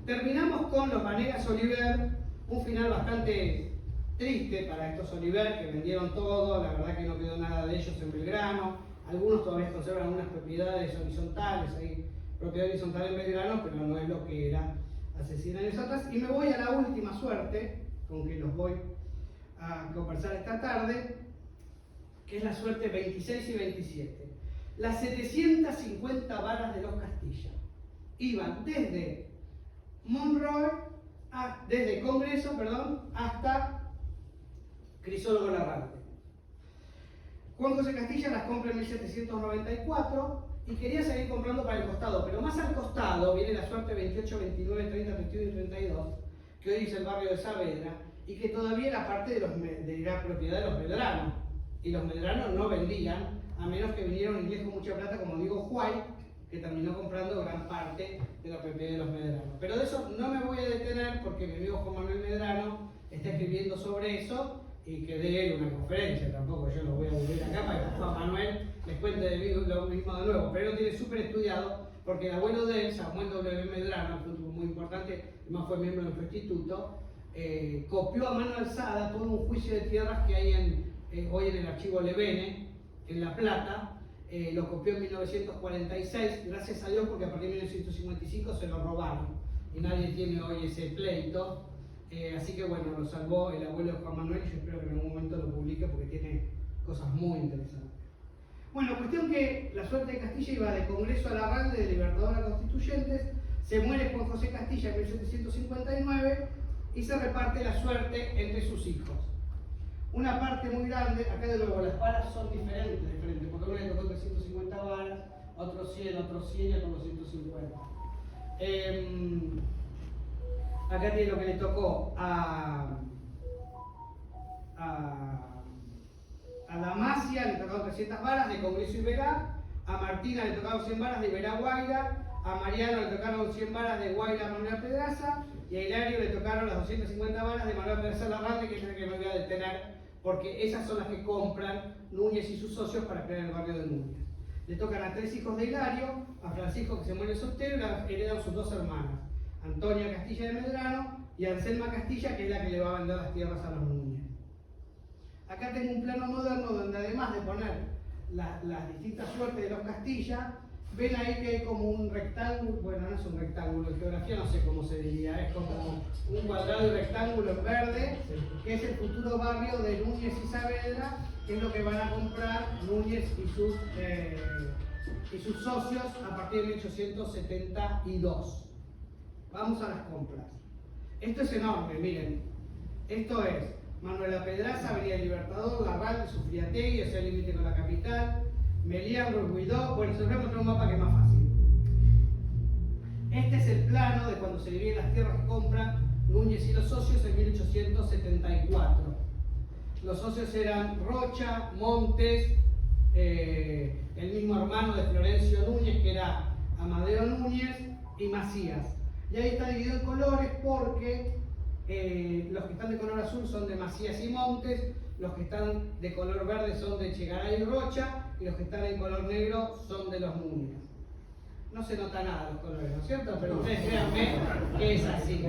terminamos con los Vanegas Oliver, un final bastante triste para estos Oliver, que vendieron todo, la verdad que no quedó nada de ellos en Belgrano. Algunos todavía conservan algunas propiedades horizontales, hay propiedad horizontal en Belgrano, pero no es lo que era hace 100 años atrás. Y me voy a la última suerte, con que los voy a conversar esta tarde, que es la suerte 26 y 27. Las 750 varas de los Castilla iban desde Monroe, desde Congreso, hasta Crisólogo Larrarte. Juan José Castilla las compra en 1794 y quería seguir comprando para el costado, pero más al costado viene la suerte 28, 29, 30, 31 y 32, que hoy es el barrio de Saavedra, y que todavía era parte de la propiedad de los Medrano. Y los Medrano no vendían, a menos que viniera un inglés con mucha plata como Diego White, que terminó comprando gran parte de la propiedad de los Medrano. Pero de eso no me voy a detener porque mi amigo Juan Manuel Medrano está escribiendo sobre eso y que dé él una conferencia. Tampoco yo lo voy a volver acá para que Juan Manuel les cuente de mí lo mismo de nuevo. Pero él lo tiene súper estudiado porque el abuelo de él, Samuel W. Medrano, fue un tipo muy importante, además fue miembro de nuestro instituto, copió a mano alzada todo un juicio de tierras que hay hoy en el archivo Levene, en La Plata. Lo copió en 1946, gracias a Dios, porque a partir de 1955 se lo robaron y nadie tiene hoy ese pleito. Así que bueno, lo salvó el abuelo de Juan Manuel y yo espero que en algún momento lo publique porque tiene cosas muy interesantes. Bueno, cuestión que la suerte de Castilla iba de Congreso a Larralde, de Libertador a Constituyentes. Se muere Juan José Castilla en 1759 y se reparte la suerte entre sus hijos. Una parte muy grande, acá de nuevo las varas son diferentes, porque a uno le tocó 350 varas, a otros 100 y a otros 150. Acá tiene lo que le tocó a Damasia, le tocaron 300 varas de Congreso y Verá, a Martina le tocaron 100 varas de Verá Guaira, a Mariano le tocaron 100 varas de Guaira Manuel Pedraza, y a Hilario le tocaron las 250 varas de Manuel Pedraza Larralde, que es la que me voy a detener, porque esas son las que compran Núñez y sus socios para crear el barrio de Núñez. Le tocan a 3 hijos de Hilario, a Francisco, que se muere soltero, y la heredan sus 2 hermanas, Antonia Castilla de Medrano y Anselma Castilla, que es la que le va a vender las tierras a los Núñez. Acá tengo un plano moderno donde, además de poner las distintas suertes de los Castilla, ven ahí que hay como un rectángulo, bueno, no es un rectángulo, en geografía no sé cómo se diría, es como un cuadrado y rectángulo en verde, que es el futuro barrio de Núñez y Saavedra, que es lo que van a comprar Núñez y sus socios a partir de 1872. Vamos a las compras. Esto es enorme, miren. Esto es Manuela Pedraza, Avenida Libertador, Larralde, Sufriategui, o sea, el límite con la capital, Melián, Guidó. Bueno, se los voy a mostrar un mapa que es más fácil. Este es el plano de cuando se dividen las tierras que compran Núñez y los socios en 1874. Los socios eran Rocha, Montes, el mismo hermano de Florencio Núñez, que era Amadeo Núñez, y Macías. Y ahí está dividido en colores porque los que están de color azul son de Macías y Montes, los que están de color verde son de Chegaray y Rocha, y los que están en color negro son de los Núñez. No se nota nada los colores, ¿no es cierto? Pero ustedes créanme que es así.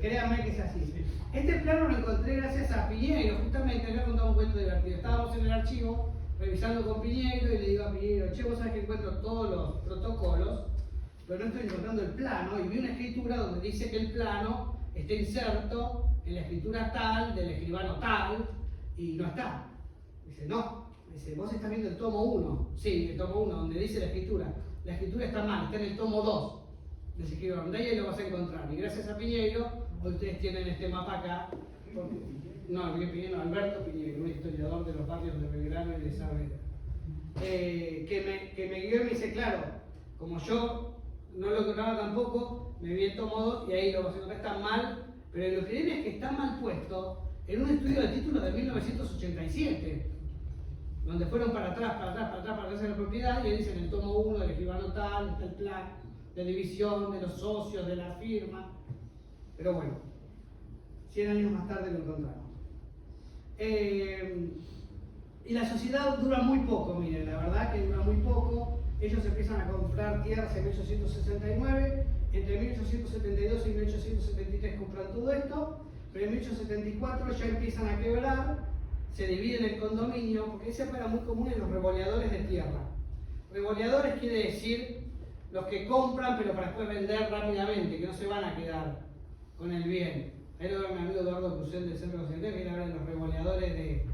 Créanme que es así. Este plano lo encontré gracias a Piñeiro, justamente. Le voy a contar un cuento divertido. Estábamos en el archivo revisando con Piñeiro y le digo a Piñeiro: che, vos sabés que encuentro todos los protocolos, pero no estoy encontrando el plano. Y vi una escritura donde dice que el plano está inserto en la escritura tal, del escribano tal, y no está. Dice, no. Dice, vos estás viendo el tomo 1. Sí, el tomo 1, donde dice la escritura. La escritura está mal, está en el tomo 2. Les escribieron, de ahí lo vas a encontrar. Y gracias a Piñeiro, hoy ustedes tienen este mapa acá. No, Piñeiro, Alberto Piñeiro, un historiador de los barrios de Belgrano y de Saavedra. Que me guió y me dice, claro, como yo no lo encontraba tampoco, me vi el tomo 2 y ahí lo vas a encontrar, está mal. Pero lo increíble es que está mal puesto en un estudio de títulos de 1987. Donde fueron para atrás en la propiedad, y ahí dicen el tomo 1 del escribano tal, está el plan de división, de los socios, de la firma. Pero bueno, 100 años más tarde lo encontramos. Y la sociedad dura muy poco, miren, la verdad que dura muy poco. Ellos empiezan a comprar tierras en 1869, entre 1872 y 1873 compran todo esto, pero en 1874 ya empiezan a quebrar. Se dividen el condominio, porque ese era muy común en los revoleadores de tierra. Revoleadores quiere decir los que compran pero para después vender rápidamente, que no se van a quedar con el bien. Ahí lo veo mi amigo Eduardo Cruzén del Centro Occidental, que era de los revoleadores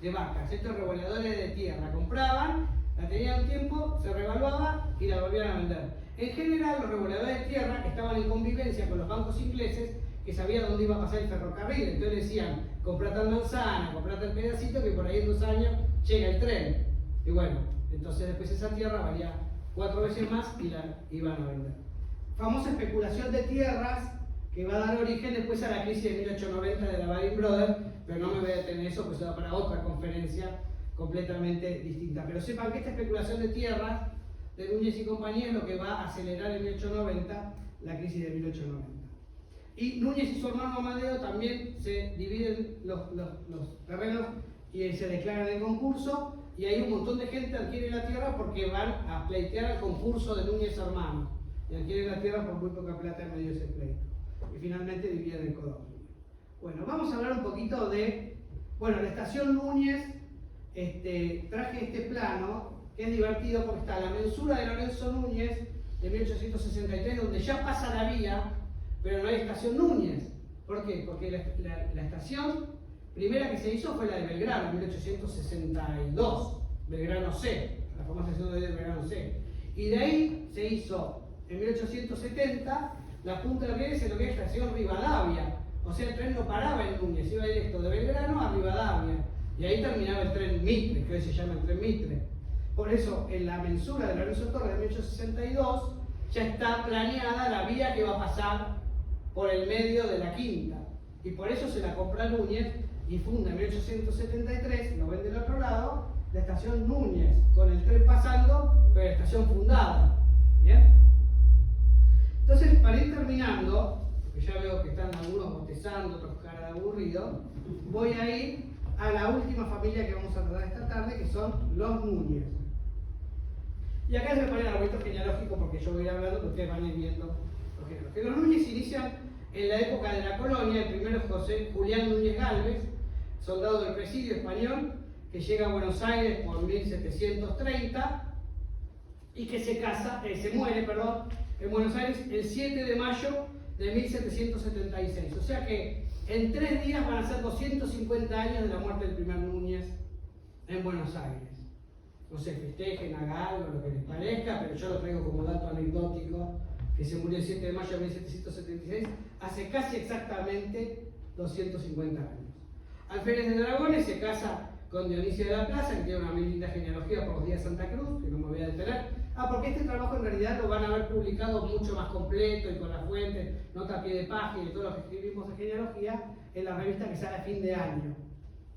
de vacas. Estos revoleadores de tierra compraban, la tenían un tiempo, se revaluaba y la volvían a vender. En general, los revoleadores de tierra estaban en convivencia con los bancos ingleses, que sabían dónde iba a pasar el ferrocarril. Entonces decían, comprá tal manzana, comprá tal pedacito, que por ahí en 2 años llega el tren. Y bueno, entonces después esa tierra valía 4 veces más y la iban a vender. Famosa especulación de tierras que va a dar origen después a la crisis de 1890 de la Baring Brothers, pero no me voy a detener en eso, pues va para otra conferencia completamente distinta. Pero sepan que esta especulación de tierras de Núñez y compañía es lo que va a acelerar en 1890 la crisis de 1890. Y Núñez y su hermano Amadeo también se dividen los terrenos y se declaran el concurso, y ahí un montón de gente adquiere la tierra porque van a pleitear el concurso de Núñez hermanos, y adquieren la tierra por muy poca plata en medio de ese pleito. Y finalmente dividen el condominio. Bueno, vamos a hablar un poquito de, bueno, la estación Núñez. Traje este plano, que es divertido porque está la mensura de Lorenzo Núñez de 1863, donde ya pasa la vía, pero no hay estación Núñez. ¿Por qué? Porque la estación primera que se hizo fue la de Belgrano, en 1862, Belgrano C, la famosa estación de Belgrano C. Y de ahí se hizo, en 1870, la punta de rieles en lo que es estación Rivadavia. O sea, el tren no paraba en Núñez, iba directo de Belgrano a Rivadavia. Y ahí terminaba el tren Mitre, que hoy se llama el tren Mitre. Por eso, en la mensura de Lorenzo Torres de 1862, ya está planeada la vía que va a pasar por el medio de la quinta. Y por eso se la compra Núñez y funda en 1873, lo ven del otro lado, la estación Núñez, con el tren pasando, pero la estación fundada. ¿Bien? Entonces, para ir terminando, porque ya veo que están algunos bostezando, otros cara de aburrido, voy a ir a la última familia que vamos a tratar esta tarde, que son los Núñez. Y acá les voy a poner el arbolito genealógico porque yo voy a ir hablando, que ustedes van a ir viendo los genealógicos. Los Núñez se inician en la época de la colonia. El primero es José Julián Núñez Gálvez, soldado del presidio español, que llega a Buenos Aires por 1730 y que se muere en Buenos Aires el 7 de mayo de 1776. O sea que en 3 días van a ser 250 años de la muerte del primer Núñez en Buenos Aires. No se festejen, hagan algo, lo que les parezca, pero yo lo traigo como dato anecdótico, que se murió el 7 de mayo de 1776, hace casi exactamente 250 años. Alférez de Dragones se casa con Dionisio de la Plaza, que tiene una muy linda genealogía por los días de Santa Cruz, que no me voy a detener. Porque este trabajo en realidad lo van a haber publicado mucho más completo y con las fuentes, nota a pie de página y todo lo que escribimos de genealogía en la revista que sale a fin de año.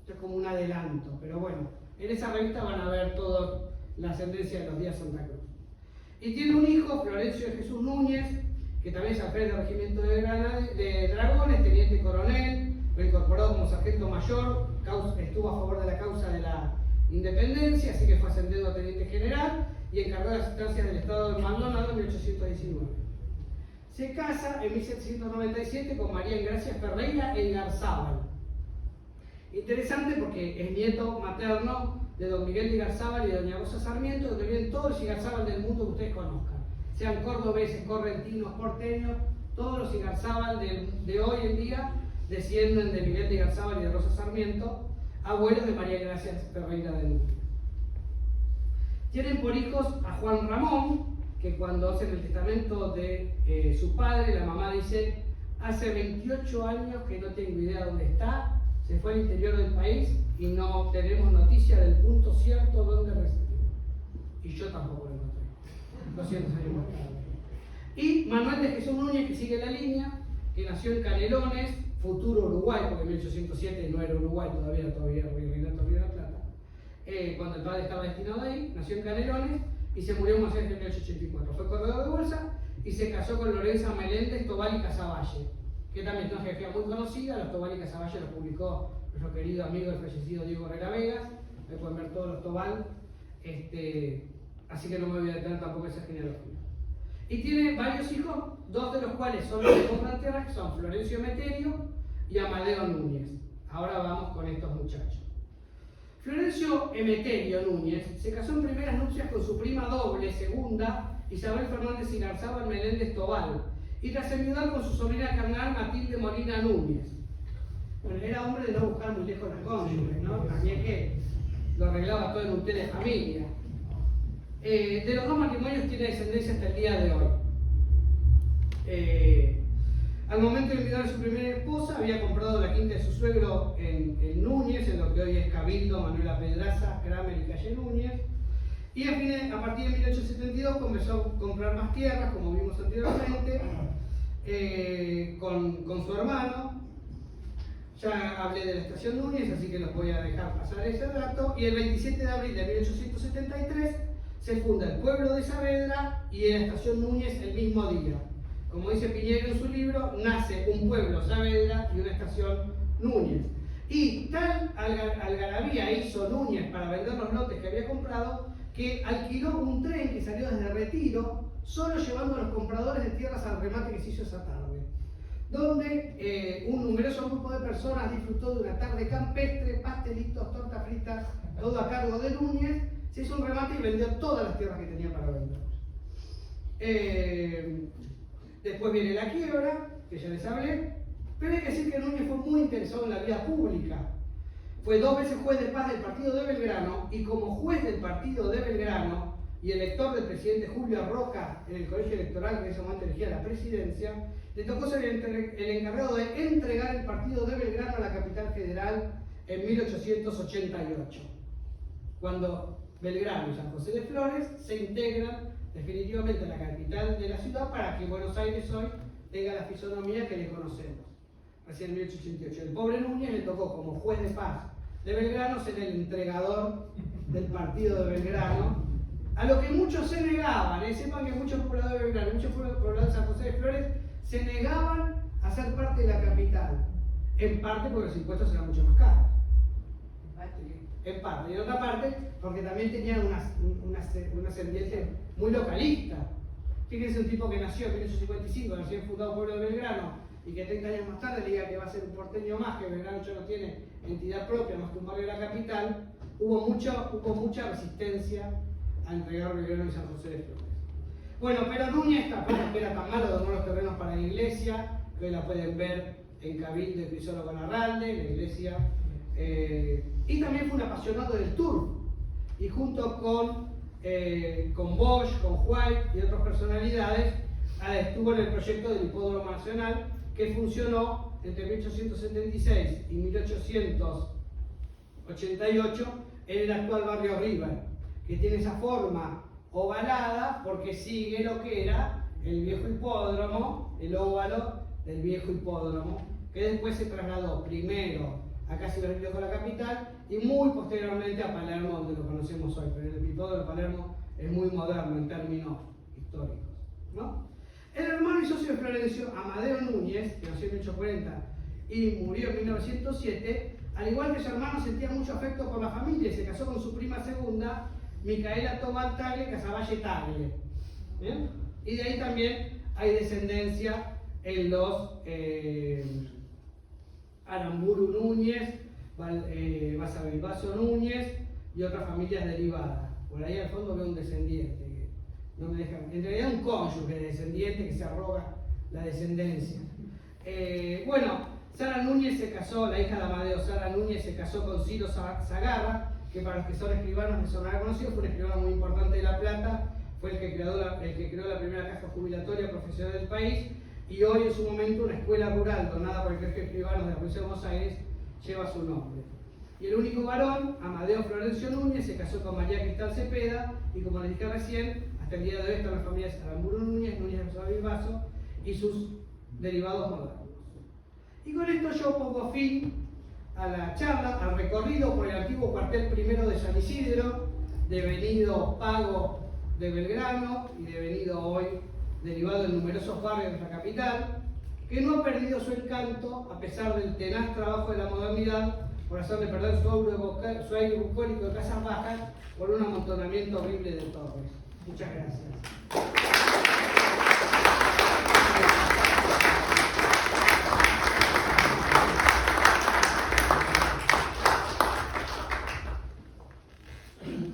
Esto es como un adelanto, pero bueno, en esa revista van a ver toda la ascendencia de los días de Santa Cruz. Y tiene un hijo, Florencio de Jesús Núñez, que también es alférez del regimiento de Dragones, teniente coronel, reincorporado como sargento mayor, estuvo a favor de la causa de la independencia, así que fue ascendido a teniente general y encargó de las instancias del Estado de Maldonado en 1819. Se casa en 1797 con María Engracia Ferreira Engarzábal. Interesante porque es nieto materno de don Miguel de Igarzábal y de doña Rosa Sarmiento, donde vienen todos los Igarzábal del mundo que ustedes conozcan, sean cordobeses, correntinos, porteños, todos los Igarzábal de hoy en día descienden de Miguel de Igarzábal y de Rosa Sarmiento, abuelos de María Engracia Ferreira del Mundo. Tienen por hijos a Juan Ramón, que cuando hacen el testamento de su padre, la mamá dice: hace 28 años que no tengo idea dónde está, se fue al interior del país y no tenemos noticia del punto cierto donde residió. Y yo tampoco lo encontré. 200 años más tarde. Y Manuel de Jesús Núñez, que sigue la línea, que nació en Canelones, futuro Uruguay, porque en 1807 no era Uruguay todavía Virreinato Río de la Plata. Cuando el padre estaba destinado ahí, nació en Canelones y se murió en Buenos Aires en 1884. Fue corredor de bolsa y se casó con Lorenza Meléndez Tobal y Casavalle, que también es una jefa muy conocida. Los Tobal y Casavalle los publicó nuestro querido amigo, el fallecido Diego Herrera Vegas. Ahí pueden ver todos los Tobal, así que no me voy a detener tampoco en esa genealogía. Y tiene varios hijos, dos de los cuales son los que compran tierras, que son Florencio Emeterio y Amadeo Núñez. Ahora vamos con estos muchachos. Florencio Emeterio Núñez se casó en primeras nupcias con su prima doble, segunda, Isabel Fernández Igarzábal Meléndez Tobal, y tras enviudar con su sobrina carnal Matilde Molina Núñez. Bueno, era hombre de no buscar muy lejos las cónyuges, ¿no? También que lo arreglaba todo en un té de familia. De los dos matrimonios tiene descendencia hasta el día de hoy. Al momento de enviudar a su primera esposa, había comprado la quinta de su suegro en Núñez, en lo que hoy es Cabildo, Manuela Pedraza, Kramer y Calle Núñez. Y a partir de 1872 comenzó a comprar más tierras, como vimos anteriormente, con su hermano. Ya hablé de la estación Núñez, así que los voy a dejar pasar ese dato. Y el 27 de abril de 1873 se funda el pueblo de Saavedra y en la estación Núñez el mismo día. Como dice Piñero en su libro, nace un pueblo Saavedra y una estación Núñez. Y tal algarabía hizo Núñez para vender los lotes que había comprado, que alquiló un tren que salió desde Retiro, solo llevando a los compradores de tierras al remate que se hizo esa tarde, donde un numeroso grupo de personas disfrutó de una tarde campestre, pastelitos, tortas fritas, todo a cargo de Núñez. Se hizo un remate y vendió todas las tierras que tenía para vender. Después viene la quiebra, que ya les hablé, pero hay que decir que Núñez fue muy interesado en la vida pública. Fue 2 veces juez de paz del partido de Belgrano, y como juez del partido de Belgrano y elector del presidente Julio Roca en el colegio electoral que en ese momento elegía la presidencia, le tocó ser el encargado de entregar el partido de Belgrano a la capital federal en 1888, cuando Belgrano y San José de Flores se integran definitivamente a la capital de la ciudad para que Buenos Aires hoy tenga la fisonomía que le conocemos. Recién en 1888. El pobre Núñez le tocó como juez de paz de Belgrano ser el entregador del partido de Belgrano, a lo que muchos se negaban. Sepan que muchos pobladores de Belgrano, muchos pobladores de San José de Flores se negaban a ser parte de la capital, en parte porque los impuestos eran mucho más caros. En parte, y en otra parte porque también tenían una ascendencia muy localista. Fíjense, un tipo que nació en 1855, recién fundado Pueblo de Belgrano, y que 30 años más tarde diga que va a ser un porteño más, que Belgrano ya no tiene entidad propia más que un barrio de la capital. Hubo mucha resistencia a entregar Belgrano y San José de Flores. Bueno, pero Núñez tampoco era tan malo, donó los terrenos para la iglesia, que hoy la pueden ver en Cabildo y Crisólogo con Arralde, la iglesia. Y también fue un apasionado del tour, y junto con Bosch, con White y otras personalidades, estuvo en el proyecto del Hipódromo Nacional, que funcionó entre 1876 y 1880 88, en el actual barrio River, que tiene esa forma ovalada porque sigue lo que era el viejo hipódromo, el óvalo del viejo hipódromo, que después se trasladó primero a casi Berlín con la capital y muy posteriormente a Palermo, donde lo conocemos hoy. Pero el hipódromo de Palermo es muy moderno en términos históricos, ¿no? El hermano y socio de Florencio, Amadeo Núñez, que nació en 1840 y murió en 1907, al igual que su hermano, sentía mucho afecto por la familia y se casó con su prima segunda, Micaela Tobal Tagle Casavalle Tagle. ¿Bien? Y de ahí también hay descendencia en los Aramburu Núñez, Basavilbaso Núñez y otras familias derivadas. Por ahí al fondo veo un descendiente. No me dejan, en realidad un cónyuge descendiente que se arroga la descendencia. Bueno, Sara Núñez se casó, la hija de Amadeo, Sara Núñez se casó con Ciro Zagarra, que para los que son escribanos me sonará conocido, fue un escribano muy importante de La Plata, fue el que creó la primera caja jubilatoria profesional del país, y hoy en su momento una escuela rural donada por el Colegio de Escribanos de la provincia de Buenos Aires lleva su nombre. Y el único varón, Amadeo Florencio Núñez, se casó con María Cristal Cepeda, y como les dije recién, hasta el día de hoy están las familias Aramburu Núñez, Núñez de Basavilbaso y sus derivados modernos. Y con esto yo pongo fin a la charla, al recorrido por el antiguo cuartel primero de San Isidro, devenido Pago de Belgrano y devenido hoy derivado en numerosos barrios de la capital, que no ha perdido su encanto a pesar del tenaz trabajo de la modernidad por hacerle perder su aire bucólico de casas bajas por un amontonamiento horrible de torres. Muchas gracias.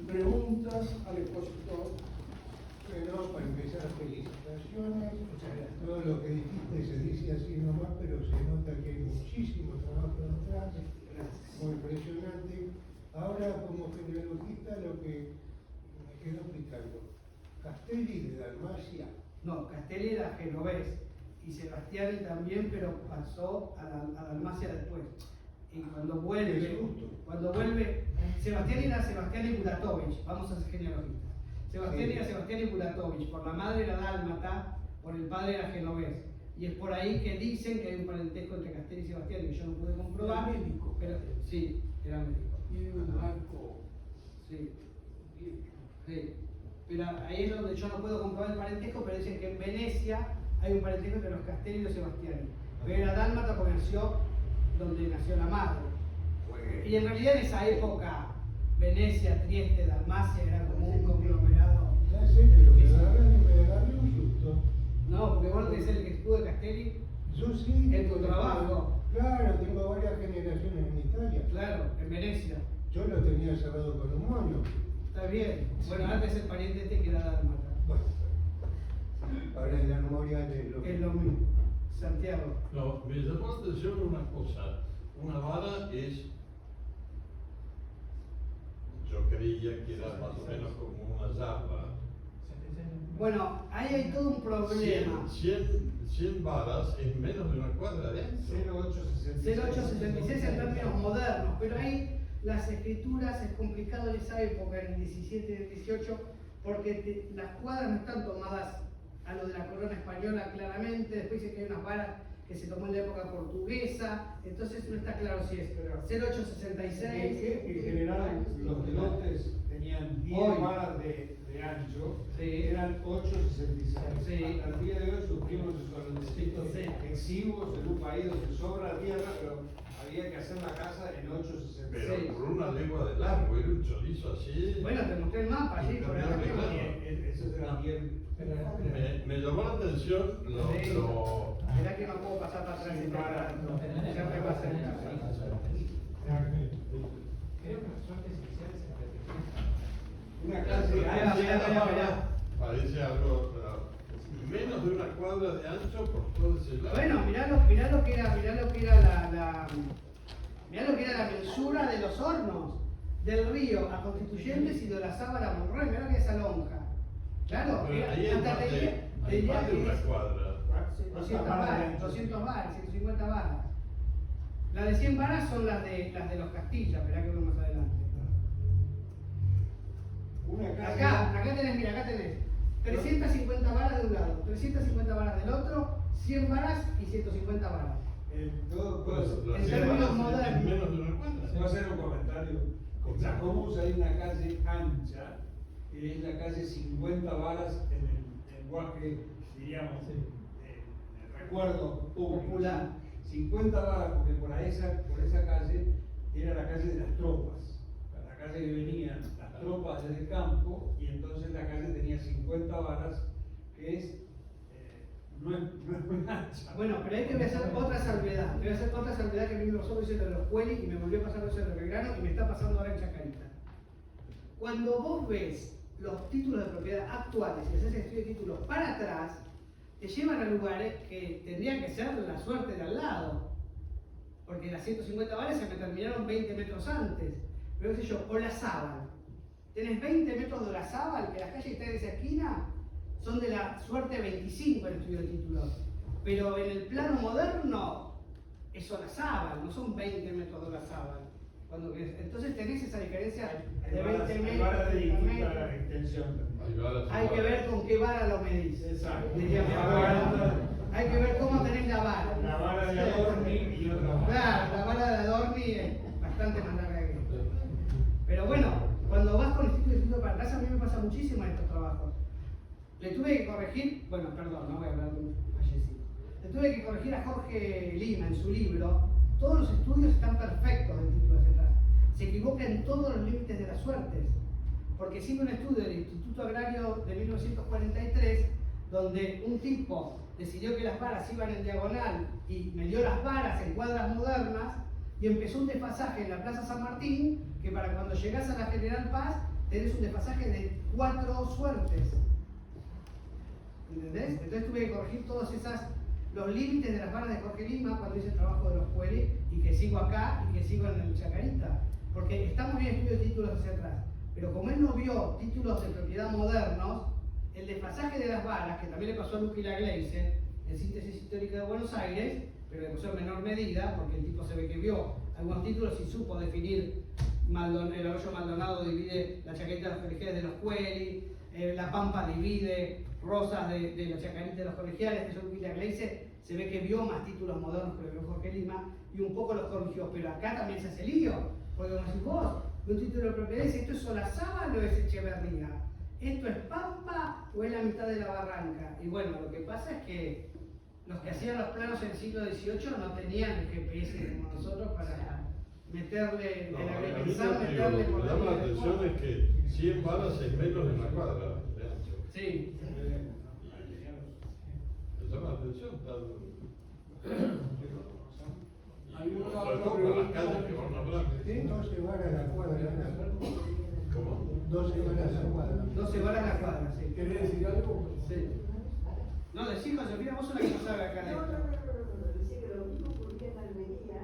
Preguntas al expositor. Bueno, para empezar, felicitaciones. Todo lo que dijiste se dice así nomás, pero se nota que hay muchísimo trabajo detrás. Muy impresionante. Ahora, como genealogista, lo que me quedó picando. Castelli de Dalmacia. No, Castelli era genovés y Sebastiani también, pero pasó a Dalmacia después. Y cuando vuelve, Sebastiani era Sebastiani Buratovich, vamos a ser genealogistas. Sebastiani era Sebastiani Buratovich, por la madre era dálmata, por el padre era genovés. Y es por ahí que dicen que hay un parentesco entre Castelli y Sebastiani, que yo no pude comprobar. Era médico. Pero sí, era médico. Y un blanco. Sí. Sí. Pero ahí es donde yo no puedo comprobar el parentesco, pero dicen que en Venecia hay un parentesco entre los Castelli y los Sebastiani. Pero era dálmata porque nació donde nació la madre. Y en realidad en esa época, Venecia, Trieste, Dalmacia era como un conglomerado. Ya sé, pero me agarré un susto. No, porque vos tenés el escudo de Castelli Yo sí. en tu trabajo. Claro, tengo varias generaciones en Italia. Claro, en Venecia. Yo lo tenía cerrado con un moño. Está bien. Bueno, antes el pariente este que era dálmata. Bueno, ahora en la memoria de lo Es lo mismo. Santiago. No, me llamó la atención una cosa. Una vara es, yo creía que era más o menos como una yarda. Bueno, ahí hay todo un problema. 100 varas es menos de una cuadra de ancho. 0866 en términos modernos, pero ahí las escrituras es complicado en esa época, en el 17 y el 18, porque las cuadras no están tomadas a lo de la corona española claramente, después dice que hay unas varas que se tomó en la época portuguesa, entonces no está claro si es 0866. En general, los lotes tenían 10 Hoy. varas de ancho, Sí. eran 8,66. Sí. Hasta el día de hoy sufrimos esos Sí. excesivos en un país donde sobra tierra, pero había que hacer la casa en 8,66. Pero Sí. por una legua de largo, era un chorizo así. Bueno, te mostré el mapa allí, por acá. Claro. Esos eran bien. Me llamó la atención Sí. lo Mirá que no puedo pasar para atrás y para adelante. Ya me pasa el caso. Una clase de Mirá, mirá. parece algo menos de una cuadra de ancho por todo ese lado. Bueno, mirá lo que era la mensura de los hornos del río a Constituyentes y de la Sábara a Monroy, mirá que esa lonja. Claro, Pero ahí hay hasta más te de diría que una es cuadra. 200 bares, 150 bares. Las de 100 varas son las de los Castilla, esperá que vemos más adelante. Una casa. Acá tenés, mira, acá tenés 350 varas de un lado, 350 varas del otro, 100 varas y 150 varas. Puedo En términos modernos. Menos de una cuadra. puedo hacer un comentario. En Chascomús hay una calle ancha, que es la calle 50 varas en el lenguaje, diríamos, el recuerdo público. Popular. 50 varas, porque por esa calle era la calle de las tropas. La calle que venían las tropas desde el campo, y entonces la calle tenía 50 varas, que es no es muy ancha. Bueno, pero ahí te voy a hacer otra salvedad. Te voy a hacer otra salvedad que a mí me pasó diciendo de los Cueli y me volvió a pasar eso de Belgrano y me está pasando ahora en Chacarita. Cuando vos ves los títulos de propiedad actuales y haces estudio de títulos para atrás, te llevan a lugares que tendrían que ser la suerte de al lado. Porque las 150 varas se me terminaron 20 metros antes. Pero qué sé yo, Olazábal. Tenés 20 metros de Olazábal, que las calles que están en esa esquina son de la suerte 25 en el estudio de títulos. Pero en el plano moderno es Olazábal, no son 20 metros de Olazábal. Entonces tenés esa diferencia de 20 metros. Vara de 30 distinta metros. extensión. Hay que ver con qué vara lo medís. Exacto. Diría mi abuela. Hay que ver cómo tenés la vara. La vara de Adorni y otra vara. Claro, la vara de Adorni es bastante más larga que esto. Pero bueno, cuando vas con el título para atrás, a mí me pasa muchísimo en estos trabajos. Le tuve que corregir, bueno, perdón, no voy a hablar de un fallecido. Le tuve que corregir a Jorge Lima en su libro. Todos los estudios están perfectos del título hacia atrás. Se equivoca en todos los límites de las suertes. Porque sigue un estudio del Instituto Agrario de 1943, donde un tipo decidió que las varas iban en diagonal y midió las varas en cuadras modernas y empezó un desfasaje en la Plaza San Martín, que para cuando llegás a la General Paz tenés un desfasaje de 4 suertes. ¿Entendés? Entonces tuve que corregir todos los límites de las varas de Jorge Lima cuando hice el trabajo de los Cueli y que sigo acá y que sigo en el Chacarita. Porque está muy bien estudio de títulos hacia atrás. Pero como él no vio títulos de propiedad modernos, el desfasaje de las varas, que también le pasó a Luqui Lagleise, en Síntesis Histórica de Buenos Aires, pero le pasó en menor medida, porque el tipo se ve que vio algunos títulos y supo definir, el Arroyo Maldonado divide la Chacarita de los Colegiales de los Cueli, La Pampa divide Rosas de la Chacarita de los Colegiales, eso Luqui Lagleise se ve que vio más títulos modernos que lo que vio Jorge Lima y un poco los corrigió, pero acá también se hace lío, porque como decís vos, un título de propiedad dice, ¿esto es Olazábal o es Echeverría? ¿Esto es Pampa o es la mitad de la barranca? Y bueno, lo que pasa es que los que hacían los planos en el siglo XVIII no tenían el GPS como nosotros para meterle, No, el a mí agrimensar, lo meterle que por me llama la línea de atención fondo. es que 100 varas es menos de una cuadra de ancho. Sí. Me llama la atención. Hay una Sobre otra todo con las pregunta. calles que van a hablar. 12 varas la cuadra. ¿Cómo? 12 varas la cuadra. 12 varas la cuadra, sí. ¿Querés decir algo? Sí. No, decí, Josefina, vos sos la que no sabe acá de No, esto. decía que lo mismo ocurría en Almería,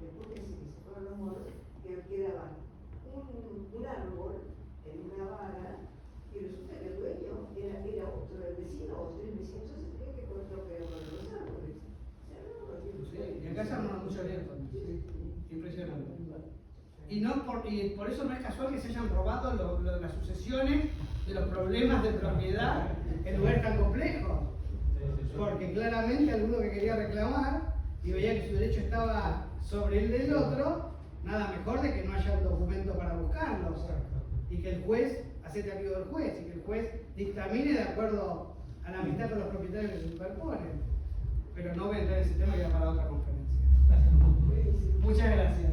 después que se fueron los moros, que quedaba un árbol en una vara, y resulta que el dueño era otro, el vecino, o tres vecinos, se tenía que cortar los árboles. O sea, no, Sí, y acá se arman mucho lío también. Impresionante. Y por eso no es casual que se hayan robado las sucesiones de los problemas de propiedad en lugares tan complejos. Porque claramente alguno que quería reclamar y veía que su derecho estaba sobre el del otro, nada mejor de que no haya un documento para buscarlos. Y que el juez acepte amigo del juez y que el juez dictamine de acuerdo a la amistad con los propietarios que se superponen. Pero no voy a entrar en ese tema que era para otra conferencia. Muchas gracias.